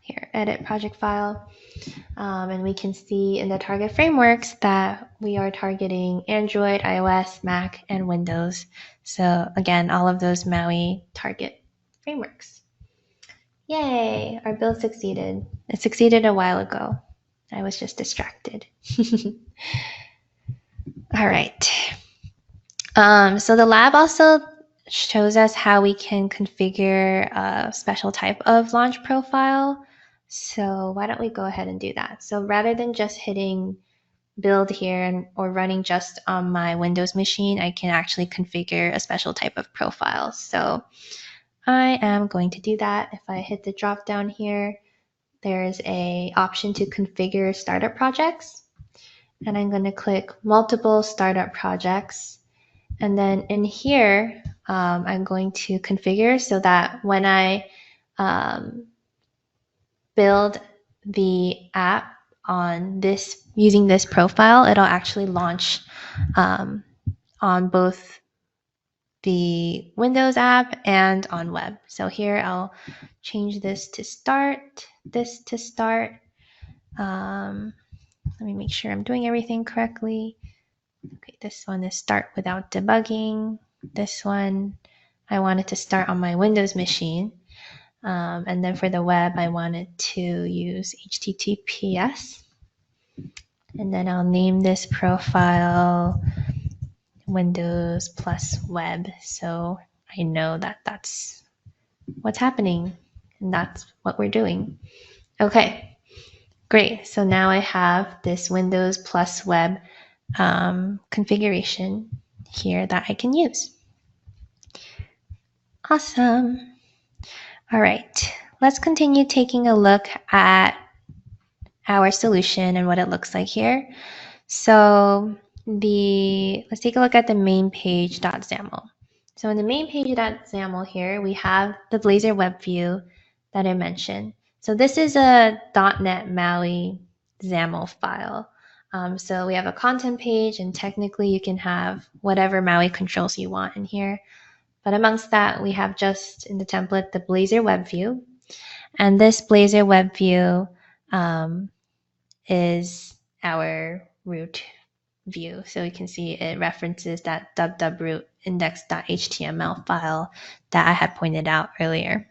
here, edit project file. And we can see in the target frameworks that we are targeting Android, iOS, Mac, and Windows. So again, all of those MAUI target frameworks. Yay, our build succeeded. It succeeded a while ago. I was just distracted. All right. So the lab also shows us how we can configure a special type of launch profile. So why don't we go ahead and do that? So rather than just hitting build here or running just on my Windows machine, I can actually configure a special type of profile. So I am going to do that. If I hit the drop down here, there's an option to configure startup projects. And I'm going to click multiple startup projects. And then in here, I'm going to configure so that when I build the app on this using this profile, it'll actually launch on both the Windows app and on web. So here I'll change this to start, this to start. Let me make sure I'm doing everything correctly. Okay, this one is start without debugging. This one, I wanted to start on my Windows machine. And then for the web, I wanted to use HTTPS. And then I'll name this profile Windows plus web. So I know that that's what's happening and that's what we're doing. Okay, great. So now I have this Windows plus web configuration here that I can use. Awesome. All right, let's continue taking a look at our solution and what it looks like here. So let's take a look at the main page.xaml. So in the main page.xaml here, we have the Blazor web view that I mentioned. So this is a .NET MAUI XAML file. So we have a content page, and technically you can have whatever MAUI controls you want in here. But amongst that, we have just in the template, the Blazor web view. And this Blazor web view is our root view. So you can see it references that www.root index.html file that I had pointed out earlier.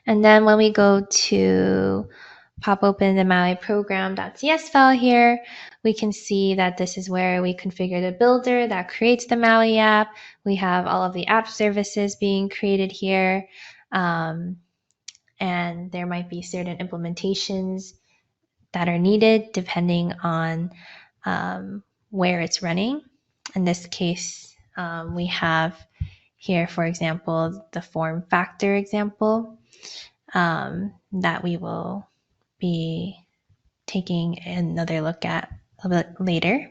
And then when we go to pop open the MAUI program.cs file here, we can see that this is where we configure the builder that creates the MAUI app. We have all of the app services being created here. And there might be certain implementations that are needed depending on where it's running. In this case, we have here, for example, the form factor example that we will be taking another look at a bit later.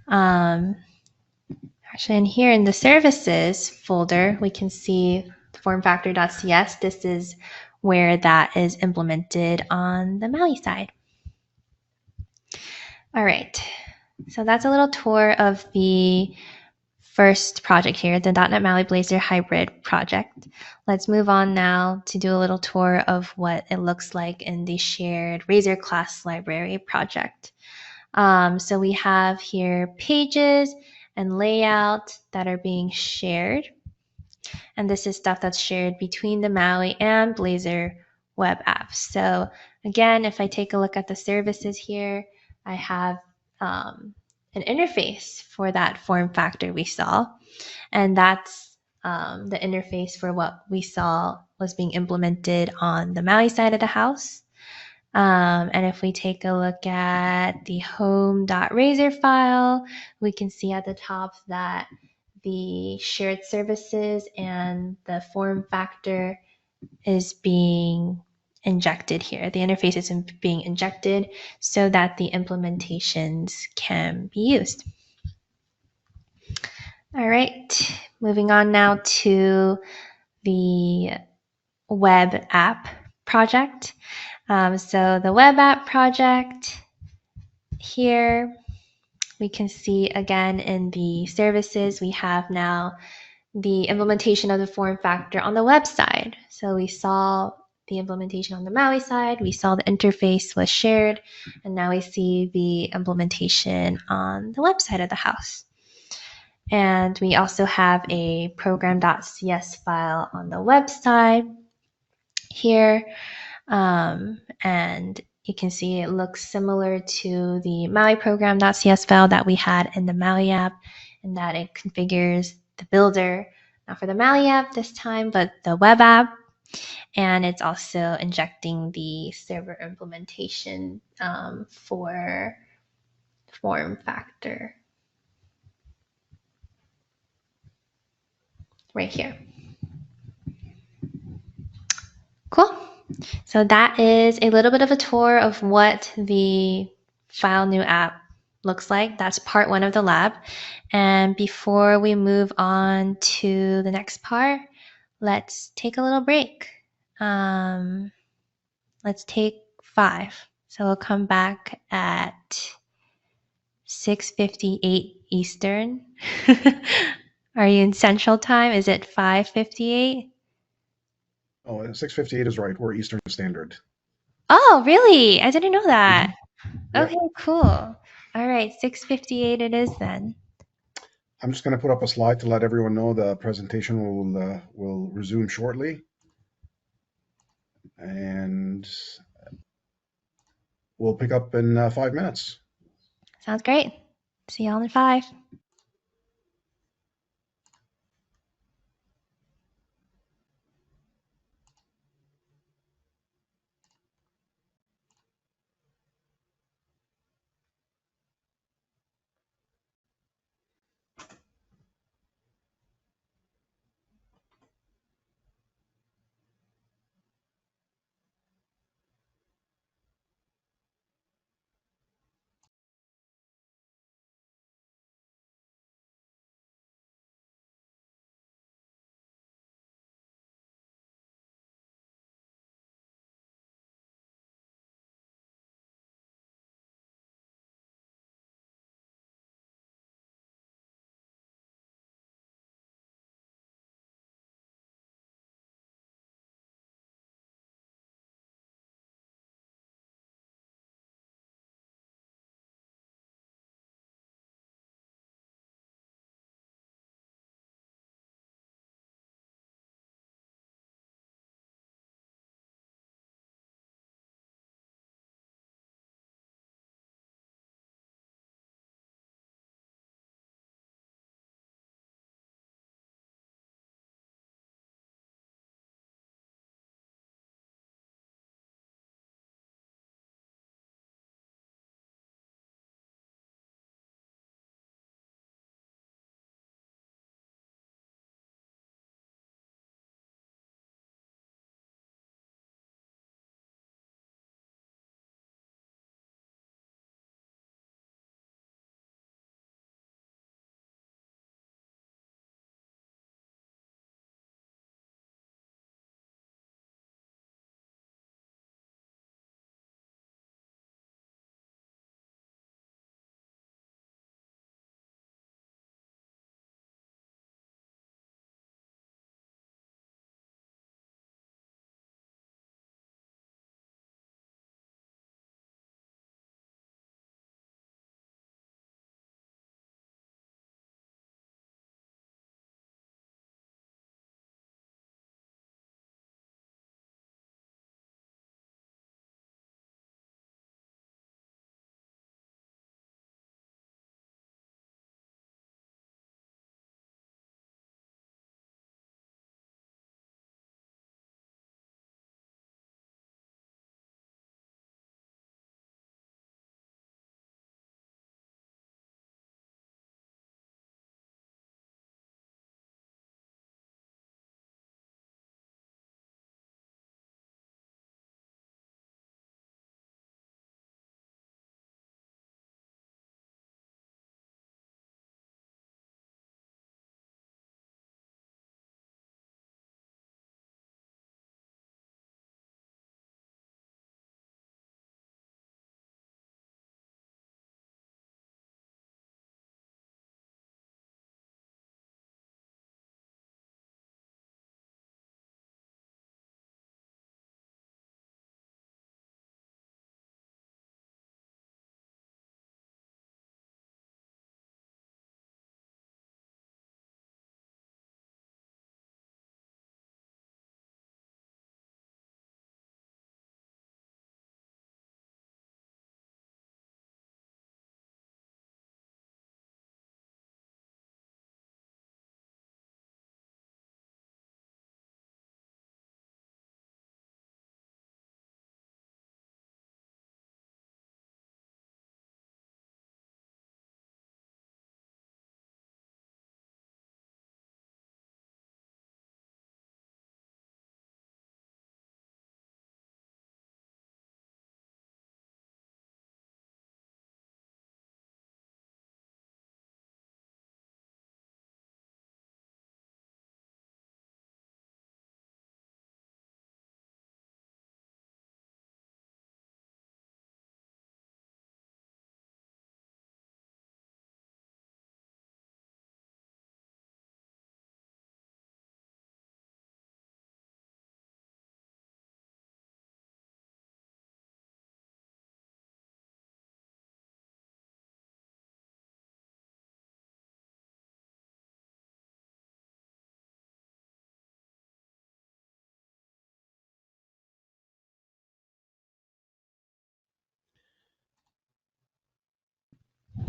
Actually, in here in the services folder, we can see formfactor.cs. This is where that is implemented on the MAUI side. All right, so that's a little tour of the first project here, the .NET MAUI Blazor Hybrid project. Let's move on now to do a little tour of what it looks like in the shared Razor class library project. So we have here pages and layout that are being shared. And this is stuff that's shared between the MAUI and Blazor web apps. So again, if I take a look at the services here, I have an interface for that form factor we saw. And that's the interface for what we saw was being implemented on the MAUI side of the house. And if we take a look at the home.razor file, we can see at the top that the shared services and the form factor is being injected here. The interface is being injected so that the implementations can be used. All right, moving on now to the web app project. So the web app project here, we can see again in the services, we have now the implementation of the form factor on the web side. So we saw the implementation on the Maui side. We saw the interface was shared, and now we see the implementation on the website of the house. And we also have a program.cs file on the website here. And you can see it looks similar to the Maui program.cs file that we had in the Maui app, in that it configures the builder, not for the Maui app this time, but the web app. And it's also injecting the server implementation for form factor right here. Cool. So that is a little bit of a tour of what the File New app looks like. That's part one of the lab. And before we move on to the next part, let's take a little break. Let's take 5. So we'll come back at 6:58 Eastern. Are you in Central Time? Is it 5:58? Oh, 6:58 is right. We're Eastern Standard. Oh, really? I didn't know that. Yep. Okay, cool. All right, 6:58 it is then. I'm just going to put up a slide to let everyone know the presentation will resume shortly. And we'll pick up in 5 minutes. Sounds great. See y'all in 5.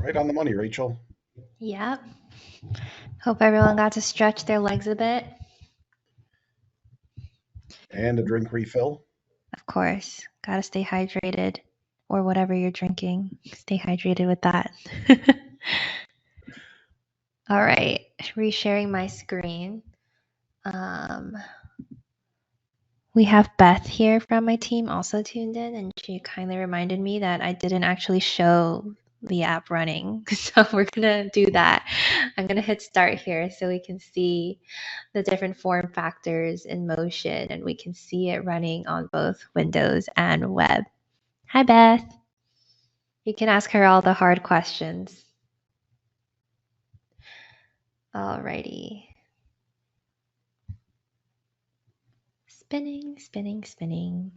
Right on the money, Rachel. Yep. Hope everyone got to stretch their legs a bit. And a drink refill. Of course, gotta stay hydrated, or whatever you're drinking. Stay hydrated with that. All right, resharing my screen. We have Beth here from my team also tuned in, and she kindly reminded me that I didn't actually show the app running. So we're gonna do that. I'm gonna hit start here so we can see the different form factors in motion, and we can see it running on both Windows and web. Hi, Beth. You can ask her all the hard questions. Alrighty. Spinning, spinning, spinning.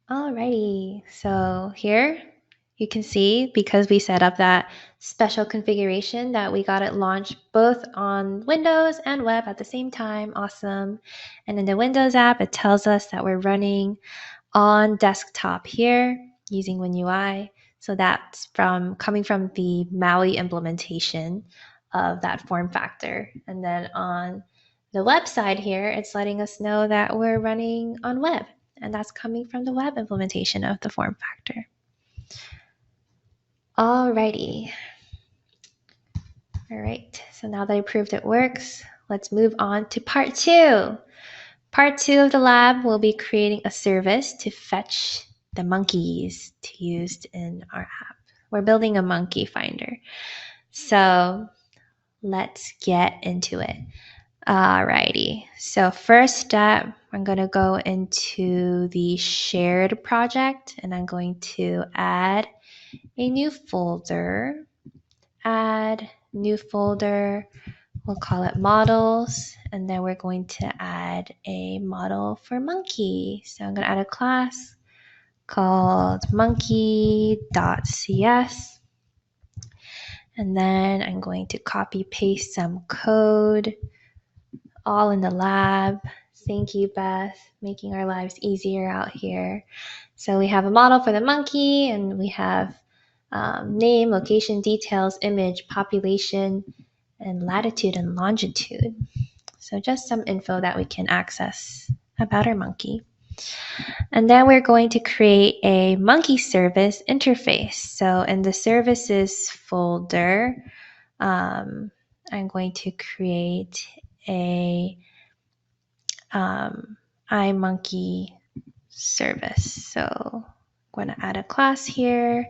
Alrighty, so here you can see, because we set up that special configuration, that we got it launched both on Windows and web at the same time. Awesome. And in the Windows app, it tells us that we're running on desktop here using WinUI. So that's coming from the MAUI implementation of that form factor. And then on the website here, it's letting us know that we're running on web, and that's coming from the web implementation of the form factor. Alrighty. All right, so now that I proved it works, let's move on to part 2. Part 2 of the lab will be creating a service to fetch the monkeys to use in our app. We're building a monkey finder. So let's get into it. Alrighty, so first step, I'm going to go into the shared project, and I'm going to add a new folder. Add new folder, we'll call it models, and then we're going to add a model for monkey. So I'm going to add a class called monkey.cs, and then I'm going to copy paste some code all in the lab. Thank you, Beth, making our lives easier out here. So we have a model for the monkey, and we have name, location, details, image, population, and latitude and longitude. So just some info that we can access about our monkey. And then we're going to create a monkey service interface. So in the services folder, I'm going to create a iMonkey service. So I'm going to add a class here,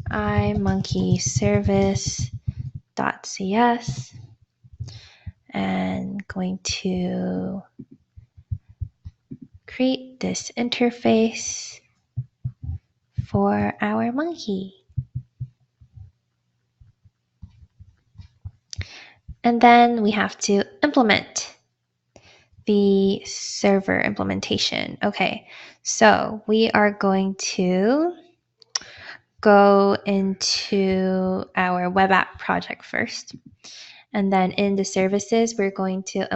iMonkey service.cs, and going to create this interface for our monkey. And then we have to implement the server implementation. Okay, so we are going to go into our web app project first. And then in the services, we're going to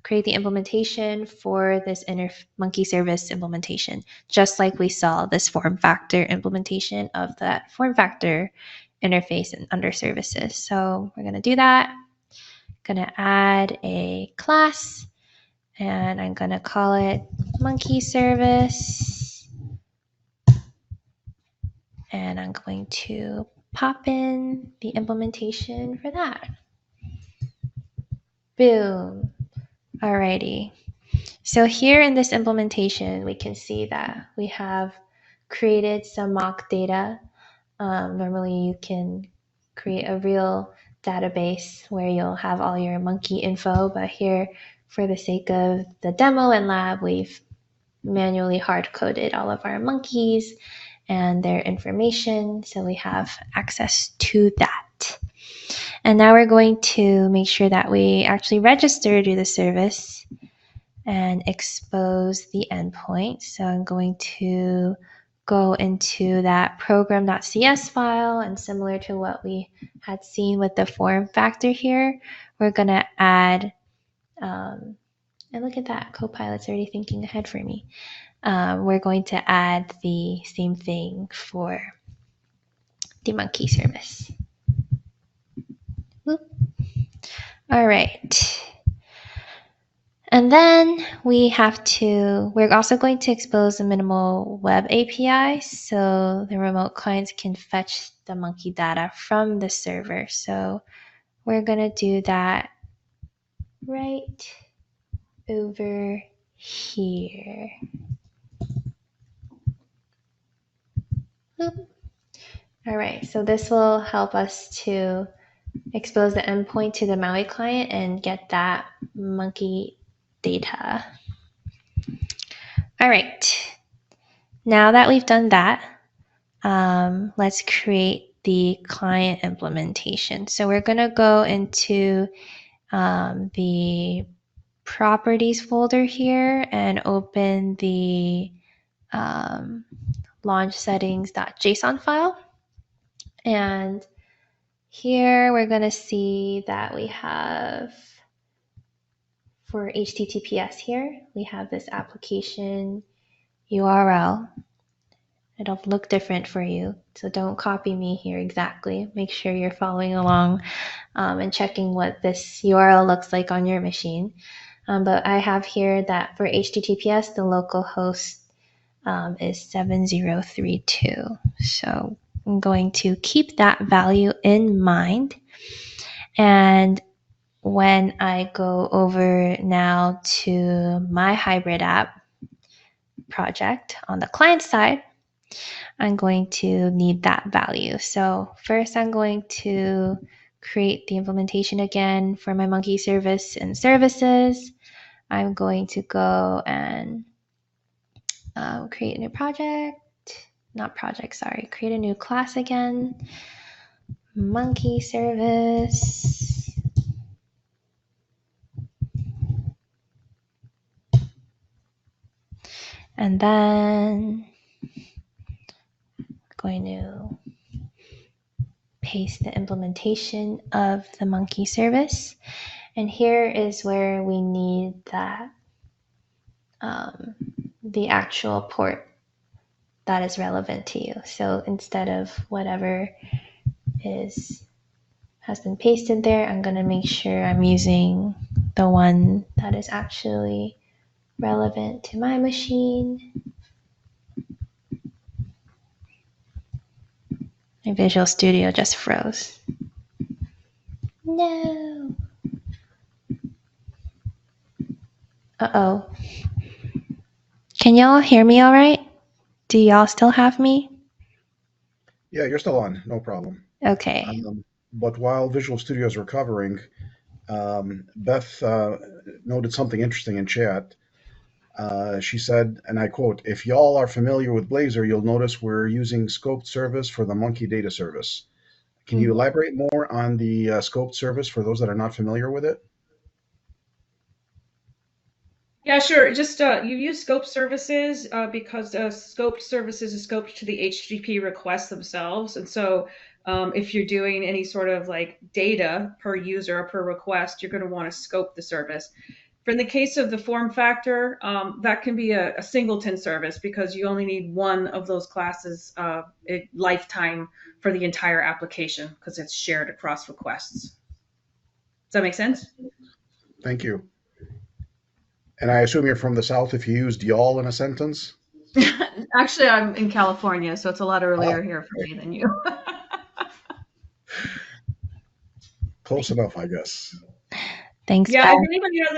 create the implementation for this monkey service implementation, just like we saw this form factor implementation of that form factor interface and under services. So we're going to do that. Going to add a class, and I'm going to call it monkey service. And I'm going to pop in the implementation for that. Boom. Alrighty. So here in this implementation, we can see that we have created some mock data. Normally you can create a real database where you'll have all your monkey info, but here, for the sake of the demo and lab, we've manually hard-coded all of our monkeys and their information, so we have access to that. And now we're going to make sure that we actually register to the service and expose the endpoint. So I'm going to go into that program.cs file, and similar to what we had seen with the form factor here, we're going to add, and look at that, Copilot's already thinking ahead for me. We're going to add the same thing for the monkey service. Whoop. All right. And then we're also going to expose the minimal web API so the remote clients can fetch the monkey data from the server. So we're going to do that right over here. Boop. All right, so this will help us to expose the endpoint to the Maui client and get that monkey data. All right, now that we've done that, let's create the client implementation. So we're going to go into the properties folder here and open the launch settings.json file. And here we're going to see that we have, for HTTPS here, we have this application URL. It'll look different for you, so don't copy me here exactly. Make sure you're following along and checking what this URL looks like on your machine. But I have here that for HTTPS, the local host is 7032. So I'm going to keep that value in mind. And when I go over now to my hybrid app project on the client side, I'm going to need that value. So first I'm going to create the implementation again for my monkey service and services. I'm going to go and create a new create a new class again. Monkey service. And then I'm going to paste the implementation of the monkey service. And here is where we need that the actual port that is relevant to you. So instead of whatever has been pasted there, I'm going to make sure I'm using the one that is actually relevant to my machine. My Visual Studio just froze. No. Uh-oh. Can y'all hear me all right? Do y'all still have me? Yeah, you're still on, no problem. Okay. But while Visual Studio is recovering, Beth noted something interesting in chat. She said, and I quote, "If y'all are familiar with Blazor, you'll notice we're using scoped service for the monkey data service." Can you elaborate more on the scoped service for those that are not familiar with it? Yeah, sure. Just you use scope services because scoped services is scoped to the HTTP requests themselves. And so if you're doing any sort of like data per user or per request, you're going to want to scope the service. For in the case of the form factor, that can be a singleton service because you only need one of those classes lifetime for the entire application because it's shared across requests. Does that make sense? Thank you. And I assume you're from the South if you used y'all in a sentence? Actually, I'm in California, so it's a lot earlier here for me than you. Close enough, I guess. Thanks. Yeah, Beth. if anybody has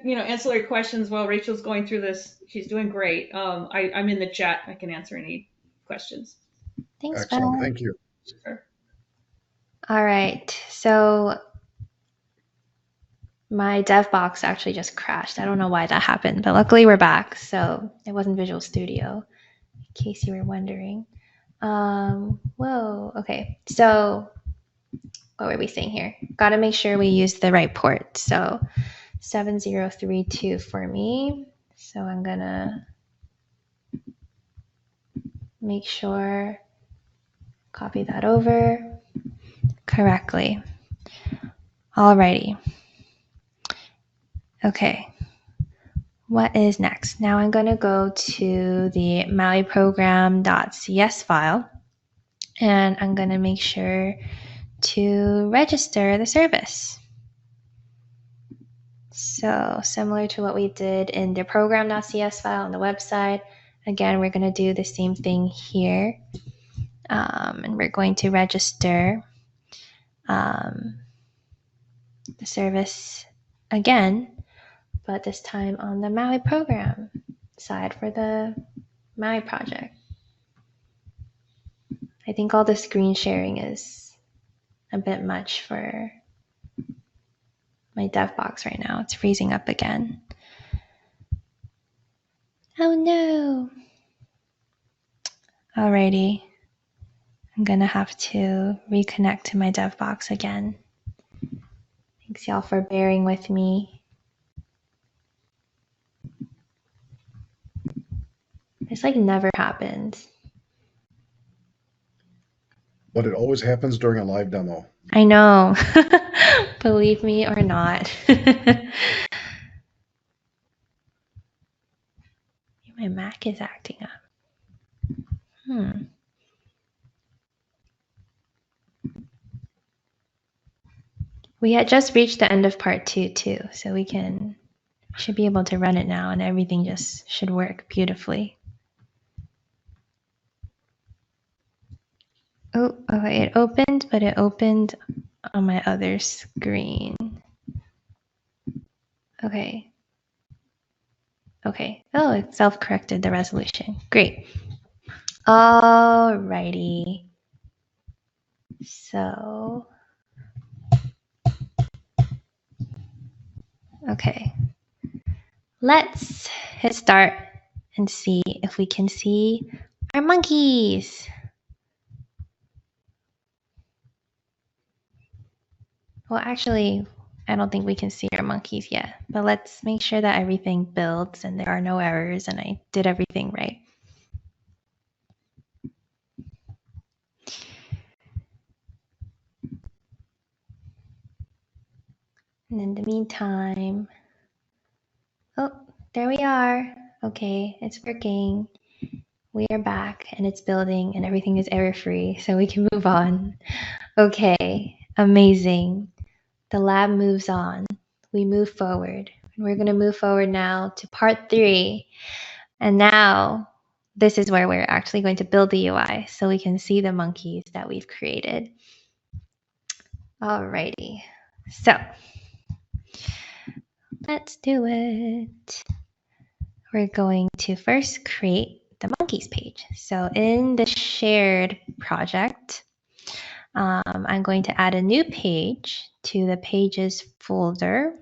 any ancillary questions while Rachel's going through this, she's doing great. I'm in the chat. I can answer any questions. Thanks, Excellent. Beth. Thank you. Sure. All right. So my dev box actually just crashed. I don't know why that happened, but luckily we're back. So it wasn't Visual Studio, in case you were wondering. Whoa. Okay. So what were we saying here? Got to make sure we use the right port. So 7032 for me. So I'm going to make sure, copy that over correctly. Alrighty. Okay. What is next? Now I'm going to go to the mauiprogram.cs file And I'm going to make sure to register the service. So similar to what we did in the program.cs file on the website, again, we're going to do the same thing here. And we're going to register the service again, but this time on the Maui program side for the Maui project. I think all the screen sharing is a bit much for my dev box right now. It's freezing up again. Oh no. Alrighty. I'm gonna have to reconnect to my dev box again. Thanks y'all for bearing with me. This like never happens. But it always happens during a live demo. I know. Believe me or not. My Mac is acting up. We had just reached the end of part 2 too, so we should be able to run it now and everything just should work beautifully. Oh, okay, it opened, but it opened on my other screen. Okay. Okay. Oh, it self-corrected the resolution. Great. Alrighty. So, okay. Let's hit start and see if we can see our monkeys. Well, actually, I don't think we can see our monkeys yet, but let's make sure that everything builds and there are no errors and I did everything right. And in the meantime, oh, there we are. Okay, it's working. We are back and it's building and everything is error-free, so we can move on. Okay, amazing. The lab moves on. We move forward. We're going to move forward now to part 3. And now this is where we're actually going to build the UI so we can see the monkeys that we've created. Alrighty, so let's do it. We're going to first create the monkeys page. So in the shared project, I'm going to add a new page to the pages folder.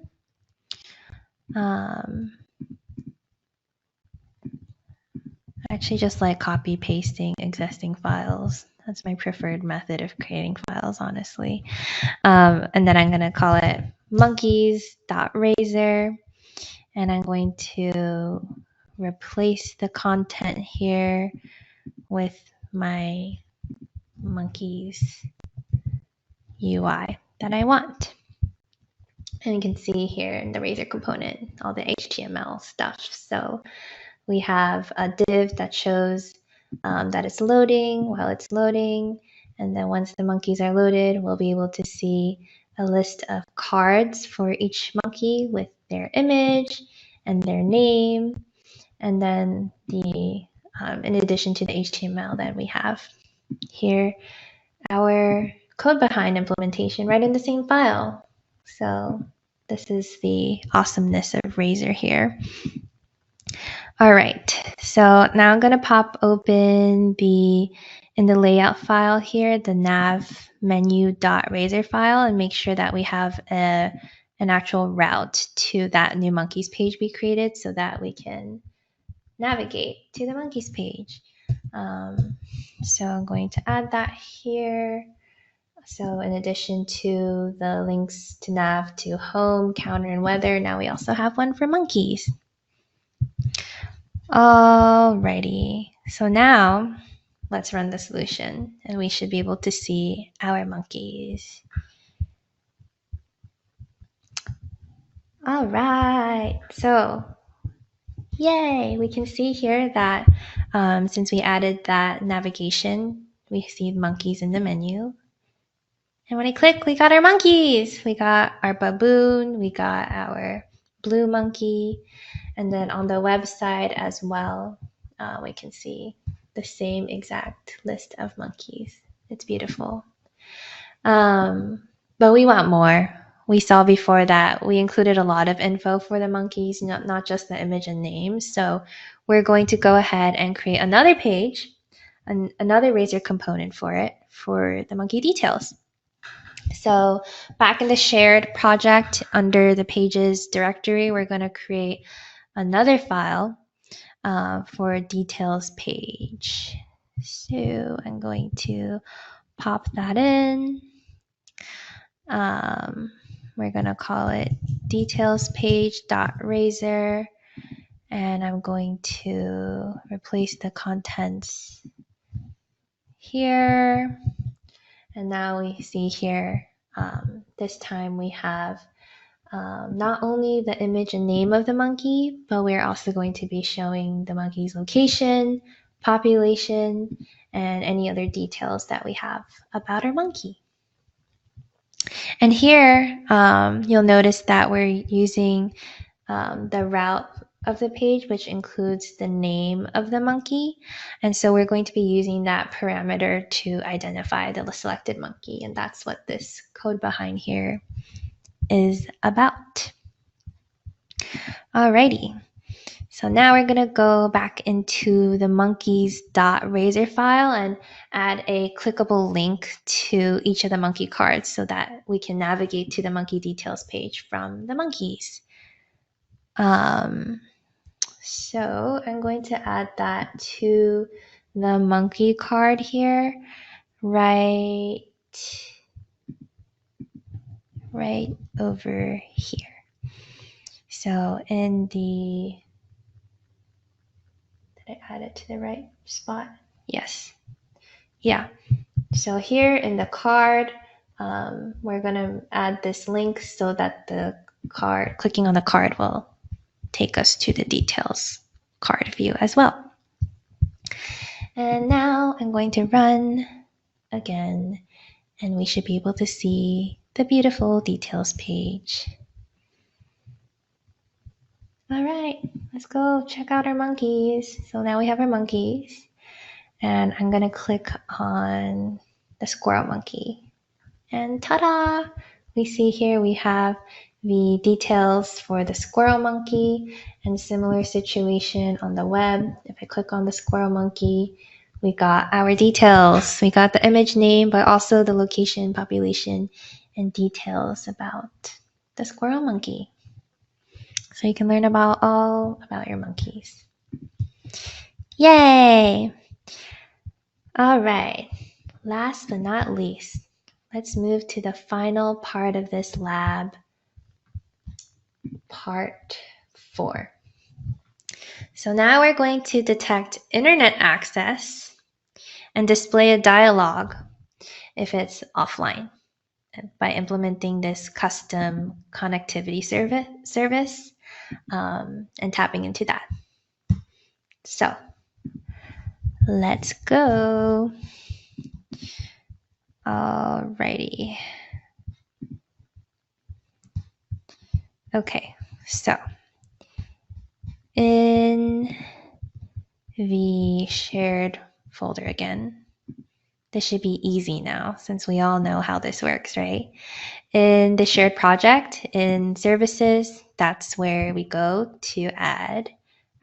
I actually just like copy pasting existing files. That's my preferred method of creating files, honestly. And then I'm going to call it monkeys.razor. And I'm going to replace the content here with my monkeys UI that I want. And you can see here in the Razor component, all the HTML stuff. So we have a div that shows that it's loading while it's loading. And then once the monkeys are loaded, we'll be able to see a list of cards for each monkey with their image and their name. And then in addition to the HTML that we have here, our code behind implementation right in the same file. So this is the awesomeness of Razor here. All right, so now I'm going to pop open in the layout file here, the nav menu.razor file, and make sure that we have an actual route to that new monkeys page we created so that we can navigate to the monkeys page. So I'm going to add that here. So in addition to the links to nav to home, counter, and weather, now we also have one for monkeys. Alrighty, so now let's run the solution and we should be able to see our monkeys. All right, so yay, we can see here that since we added that navigation we see monkeys in the menu. And when I click, we got our monkeys. We got our baboon, we got our blue monkey, and then on the website as well, we can see the same exact list of monkeys. It's beautiful. But we want more. We saw before that we included a lot of info for the monkeys, not just the image and names. So we're going to go ahead and create another page, another Razor component for it, for the monkey details. So back in the shared project under the pages directory, we're going to create another file for details page. So I'm going to pop that in. We're going to call it details page.razor, and I'm going to replace the contents here. And now we see here, this time we have not only the image and name of the monkey, but we're also going to be showing the monkey's location, population, and any other details that we have about our monkey. And here, you'll notice that we're using the route of the page, which includes the name of the monkey. And so we're going to be using that parameter to identify the selected monkey. And that's what this code behind here is about. Alrighty. So now we're going to go back into the monkeys.razor file and add a clickable link to each of the monkey cards so that we can navigate to the monkey details page from the monkeys. So I'm going to add that to the monkey card here, right over here. So in the, did I add it to the right spot? Yes. Yeah. So here in the card, we're going to add this link so that the card, clicking on the card will take us to the details card view as well. And now I'm going to run again, and we should be able to see the beautiful details page. All right, let's go check out our monkeys. So now we have our monkeys, and I'm going to click on the squirrel monkey. And ta-da! We see here we have the details for the squirrel monkey, and similar situation on the web. If I click on the squirrel monkey, we got our details. We got the image name, but also the location, population, and details about the squirrel monkey. So you can learn all about your monkeys. Yay! All right, last but not least, let's move to the final part of this lab, part 4. So now we're going to detect internet access and display a dialog if it's offline by implementing this custom connectivity service and tapping into that. So let's go. Alrighty. Okay, so in the shared folder again, this should be easy now since we all know how this works, right? In the shared project, in services, that's where we go to add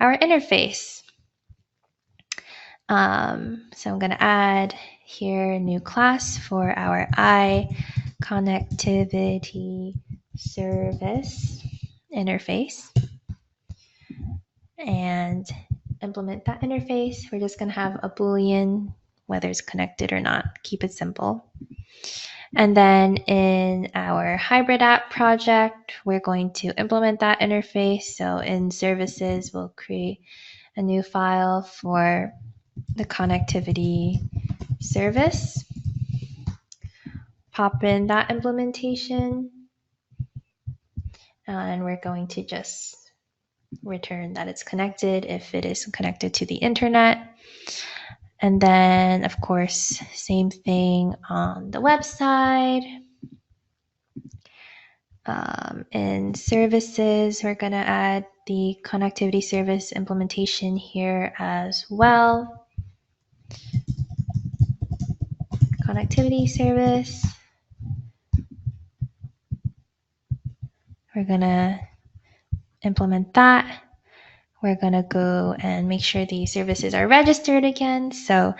our interface. So I'm going to add here a new class for our connectivity service interface and implement that interface. We're just going to have a Boolean, whether it's connected or not. Keep it simple. And then in our hybrid app project, we're going to implement that interface. So in services, we'll create a new file for the connectivity service. Pop in that implementation. And we're going to just return that it's connected if it is connected to the internet. And then, of course, same thing on the website. In services, we're going to add the connectivity service implementation here as well. Connectivity service. We're going to implement that. We're going to go and make sure the services are registered again. So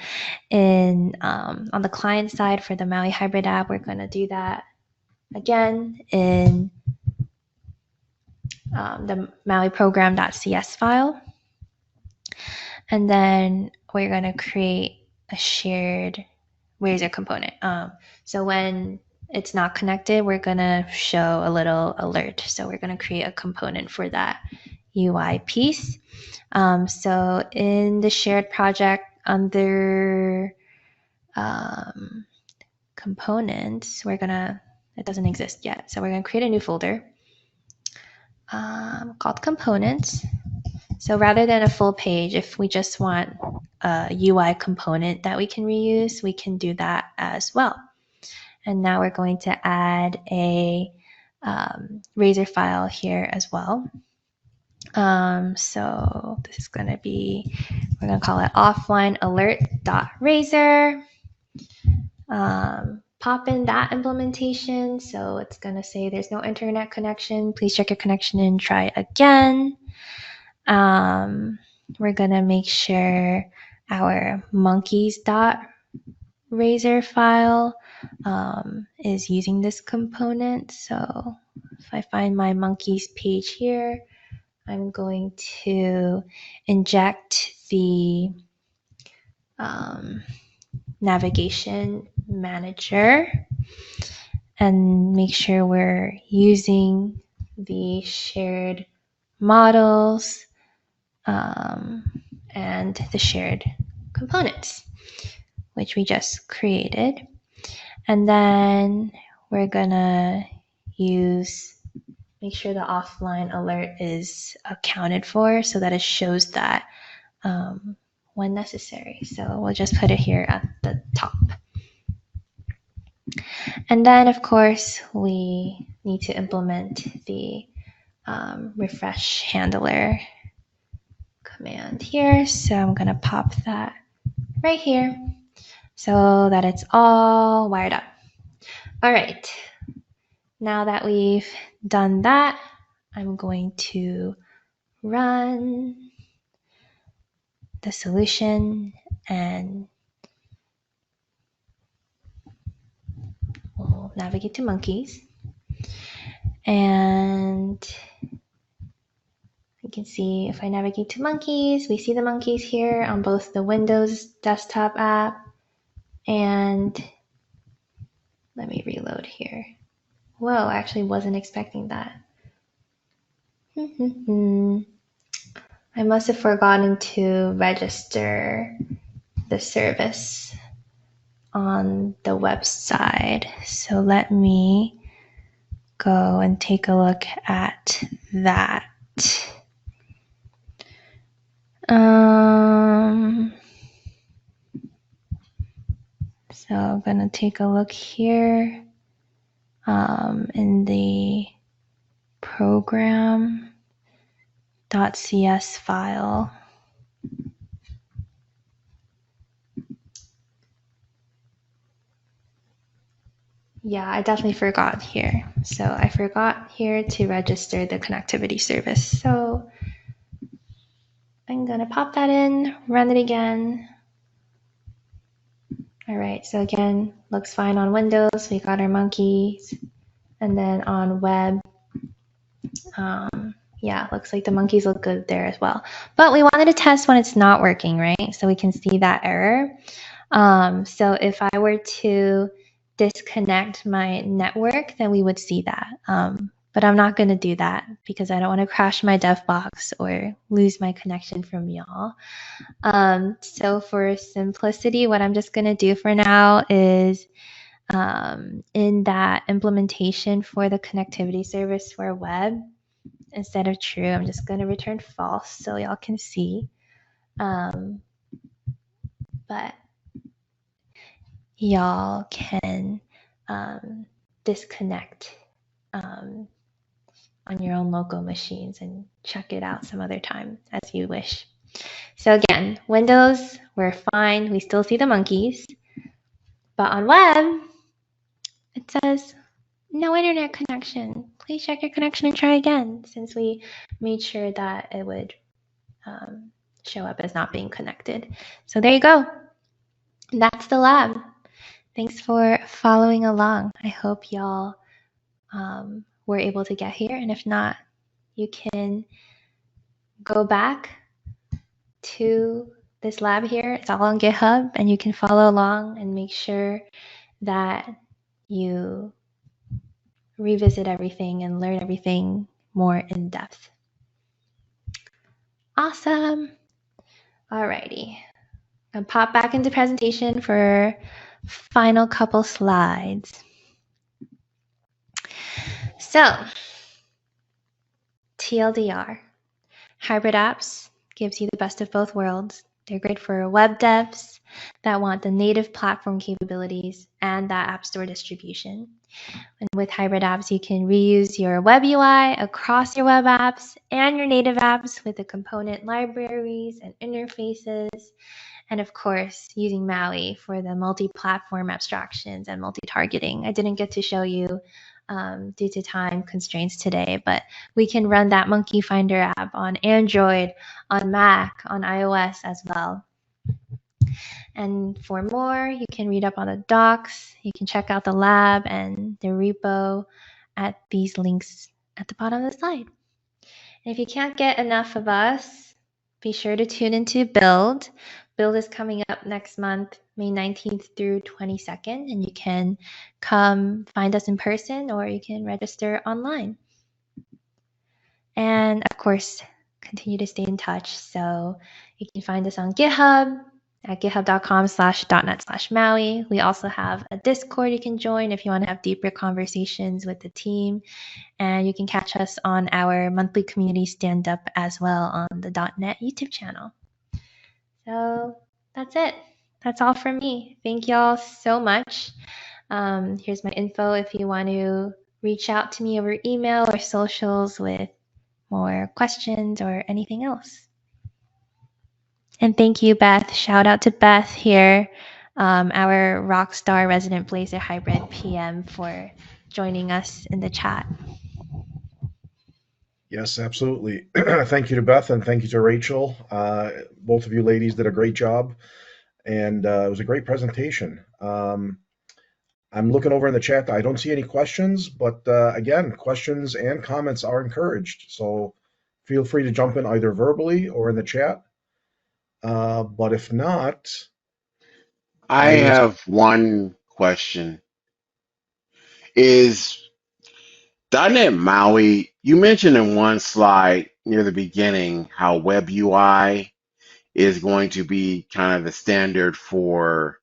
on the client side for the Maui Hybrid app, we're going to do that again in the Maui program.cs file. And then we're going to create a shared Blazor component. So when it's not connected, we're going to show a little alert. So we're going to create a component for that UI piece. So in the shared project under components, it doesn't exist yet. So we're going to create a new folder called components. So rather than a full page, if we just want a UI component that we can reuse, we can do that as well. And now we're going to add a Blazor file here as well. So this is going to be, we're going to call it offline alert.razor. Pop in that implementation. So it's going to say there's no internet connection. Please check your connection and try again. We're going to make sure our monkeys.razor file is using this component. So if I find my monkeys page here, I'm going to inject the navigation manager and make sure we're using the shared models and the shared components, which we just created. And then we're gonna make sure the offline alert is accounted for so that it shows that when necessary. So we'll just put it here at the top. And then, of course, we need to implement the refresh handler command here. So I'm going to pop that right here so that it's all wired up. All right. Now that we've done that, I'm going to run the solution and we'll navigate to monkeys. And you can see if I navigate to monkeys, we see the monkeys here on both the Windows desktop app and let me reload here. Whoa, I actually wasn't expecting that. I must have forgotten to register the service on the website. So let me go and take a look at that. So I'm going to take a look here in the program.cs file. Yeah, I definitely forgot here. So I forgot here to register the connectivity service. So I'm going to pop that in, run it again. All right, so again, looks fine on Windows. We got our monkeys. And then on web, yeah, looks like the monkeys look good there as well. But we wanted to test when it's not working, right? So we can see that error. So if I were to disconnect my network, then we would see that. But I'm not going to do that because I don't want to crash my dev box or lose my connection from y'all. So for simplicity, what I'm just going to do for now is in that implementation for the connectivity service for web, instead of true, I'm just going to return false so y'all can see. but y'all can disconnect on your own local machines and check it out some other time as you wish. So again, Windows, we're fine. We still see the monkeys. But on web, it says no internet connection. Please check your connection and try again, since we made sure that it would show up as not being connected. So there you go. That's the lab. Thanks for following along. I hope y'all were able to get here. And if not, you can go back to this lab here. It's all on GitHub, and you can follow along and make sure that you revisit everything and learn everything more in depth. Awesome. Alrighty. I'll pop back into presentation for final couple slides. So, TLDR, hybrid apps gives you the best of both worlds. They're great for web devs that want the native platform capabilities and that App Store distribution. And with hybrid apps, you can reuse your web UI across your web apps and your native apps with the component libraries and interfaces. And of course, using MAUI for the multi-platform abstractions and multi-targeting. I didn't get to show you due to time constraints today, but we can run that Monkey Finder app on Android, on Mac, on iOS as well. And for more, you can read up on the docs, you can check out the lab and the repo at these links at the bottom of the slide. And if you can't get enough of us, be sure to tune into Build. Build is coming up next month, May 19th through 22nd, and you can come find us in person or you can register online. And of course, continue to stay in touch. So you can find us on GitHub at github.com/.net/Maui. We also have a Discord you can join if you want to have deeper conversations with the team. And you can catch us on our monthly community stand-up as well on the .NET YouTube channel. So that's it. That's all from me. Thank y'all so much. Here's my info if you want to reach out to me over email or socials with more questions or anything else. And thank you, Beth. Shout out to Beth here, our Rockstar resident Blazor Hybrid PM, for joining us in the chat. Yes, absolutely. Thank you to Beth and thank you to Rachel. Both of you ladies did a great job, and it was a great presentation. I'm looking over in the chat. I don't see any questions, but again, questions and comments are encouraged. So feel free to jump in either verbally or in the chat. But if not, I have one question. Is .NET MAUI, you mentioned in one slide near the beginning how web UI is going to be kind of the standard for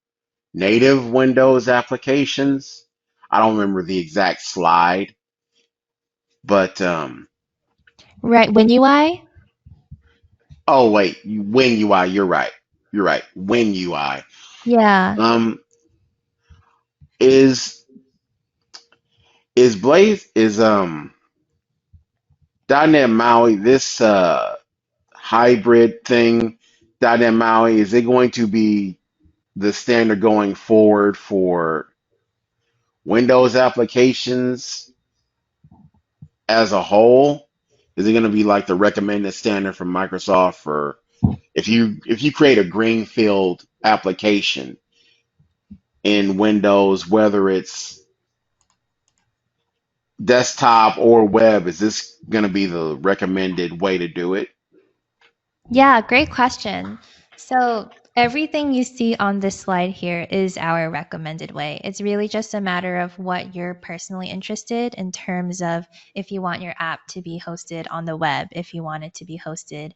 native Windows applications. I don't remember the exact slide, but Right, WinUI? oh wait, WinUI, you're right. You're right. WinUI. Yeah. Is .NET MAUI this hybrid thing, .NET MAUI, is it going to be the standard going forward for Windows applications as a whole? Is it going to be like the recommended standard from Microsoft for if you create a greenfield application in Windows, whether it's desktop or web, is this going to be the recommended way to do it? Yeah, great question. So everything you see on this slide here is our recommended way. It's really just a matter of what you're personally interested in terms of if you want your app to be hosted on the web, if you want it to be hosted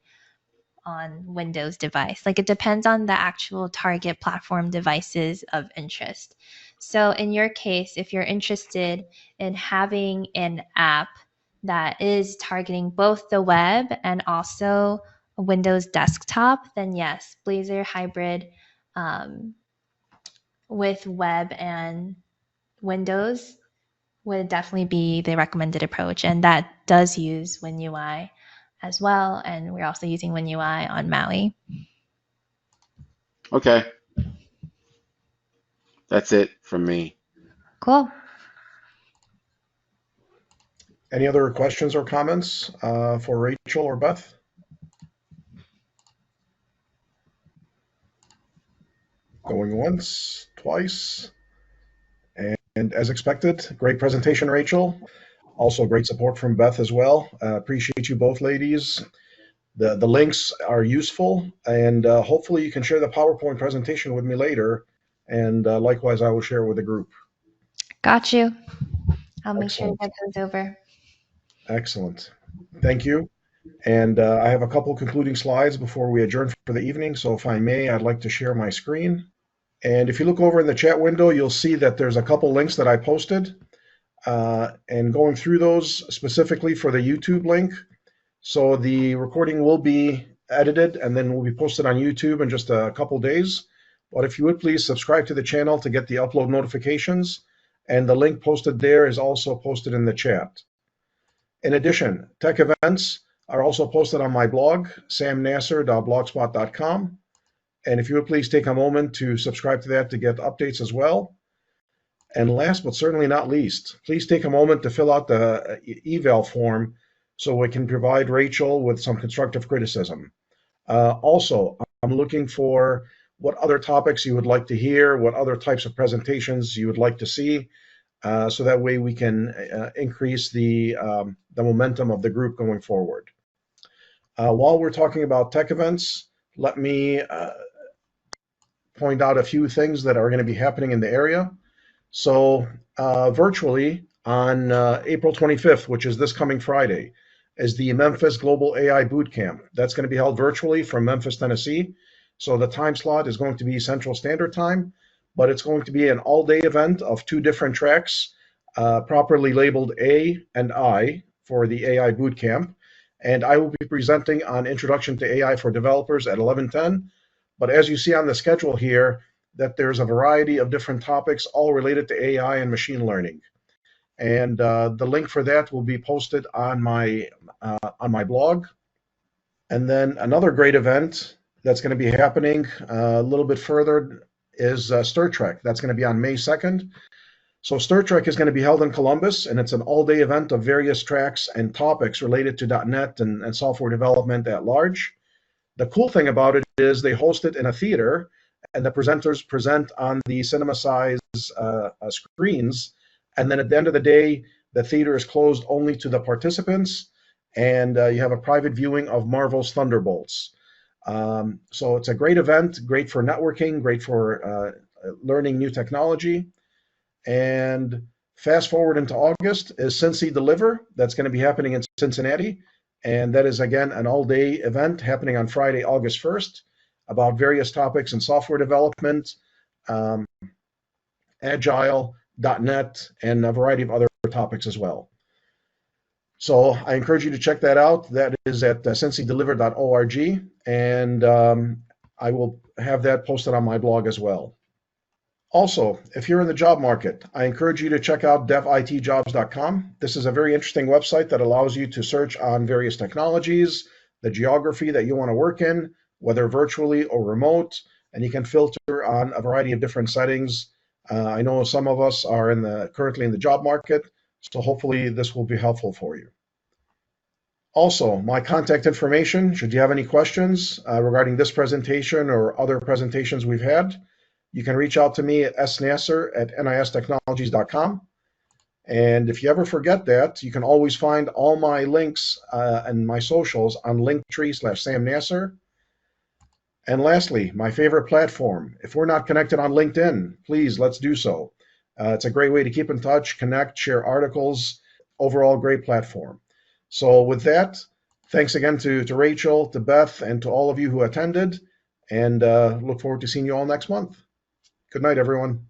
on Windows device. Like it depends on the actual target platform devices of interest. So in your case, if you're interested in having an app that is targeting both the web and also a Windows desktop, then yes, Blazor Hybrid with web and Windows would definitely be the recommended approach. And that does use WinUI as well. And we're also using WinUI on Maui. Okay, that's it from me. Cool. Any other questions or comments for Rachel or Beth? Going once, twice. And as expected, great presentation, Rachel. Also great support from Beth as well. Appreciate you both, ladies. The links are useful, and hopefully you can share the PowerPoint presentation with me later. And likewise, I will share with the group. Got you. I'll make Excellent. sure that goes over. Excellent. Thank you. And I have a couple concluding slides before we adjourn for the evening. So if I may, I'd like to share my screen. And if you look over in the chat window, you'll see that there's a couple links that I posted. And going through those specifically for the YouTube link. So the recording will be edited and then will be posted on YouTube in just a couple days. But if you would please subscribe to the channel to get the upload notifications. And the link posted there is also posted in the chat. In addition, tech events are also posted on my blog, samnasser.blogspot.com. And if you would please take a moment to subscribe to that to get updates as well. And last but certainly not least, please take a moment to fill out the eval form so we can provide Rachel with some constructive criticism. Also, I'm looking for what other topics you would like to hear, what other types of presentations you would like to see, so that way we can increase the momentum of the group going forward. While we're talking about tech events, let me point out a few things that are going to be happening in the area. So virtually on April 25th, which is this coming Friday, is the Memphis Global AI Bootcamp. That's going to be held virtually from Memphis, Tennessee. So the time slot is going to be Central Standard Time, but it's going to be an all-day event of 2 different tracks, properly labeled A and I for the AI Bootcamp. And I will be presenting on Introduction to AI for Developers at 11:10. But as you see on the schedule here, that there's a variety of different topics all related to AI and machine learning. And the link for that will be posted on my blog. And then another great event that's going to be happening a little bit further is Stir Trek. That's going to be on May 2nd. So Stir Trek is going to be held in Columbus, and it's an all-day event of various tracks and topics related to .NET and software development at large. The cool thing about it is they host it in a theater, and the presenters present on the cinema-size screens. And then at the end of the day, the theater is closed only to the participants, and you have a private viewing of Marvel's Thunderbolts. So it's a great event, great for networking, great for learning new technology. And fast forward into August is Cincy Deliver. That's going to be happening in Cincinnati. And that is, again, an all-day event happening on Friday, August 1st, about various topics in software development, Agile, .NET, and a variety of other topics as well. So I encourage you to check that out. That is at cincydeliver.org, and I will have that posted on my blog as well. Also, if you're in the job market, I encourage you to check out devitjobs.com. This is a very interesting website that allows you to search on various technologies, the geography that you want to work in, whether virtually or remote, and you can filter on a variety of different settings. I know some of us are currently in the job market, so hopefully this will be helpful for you. Also, my contact information, should you have any questions regarding this presentation or other presentations we've had, you can reach out to me at snasser@nistechnologies.com. And if you ever forget that, you can always find all my links and my socials on Linktree/SamNasser. And lastly, my favorite platform. If we're not connected on LinkedIn, please let's do so. It's a great way to keep in touch, connect, share articles, overall great platform. So with that, thanks again to Rachel, to Beth, and to all of you who attended, and look forward to seeing you all next month. Good night, everyone.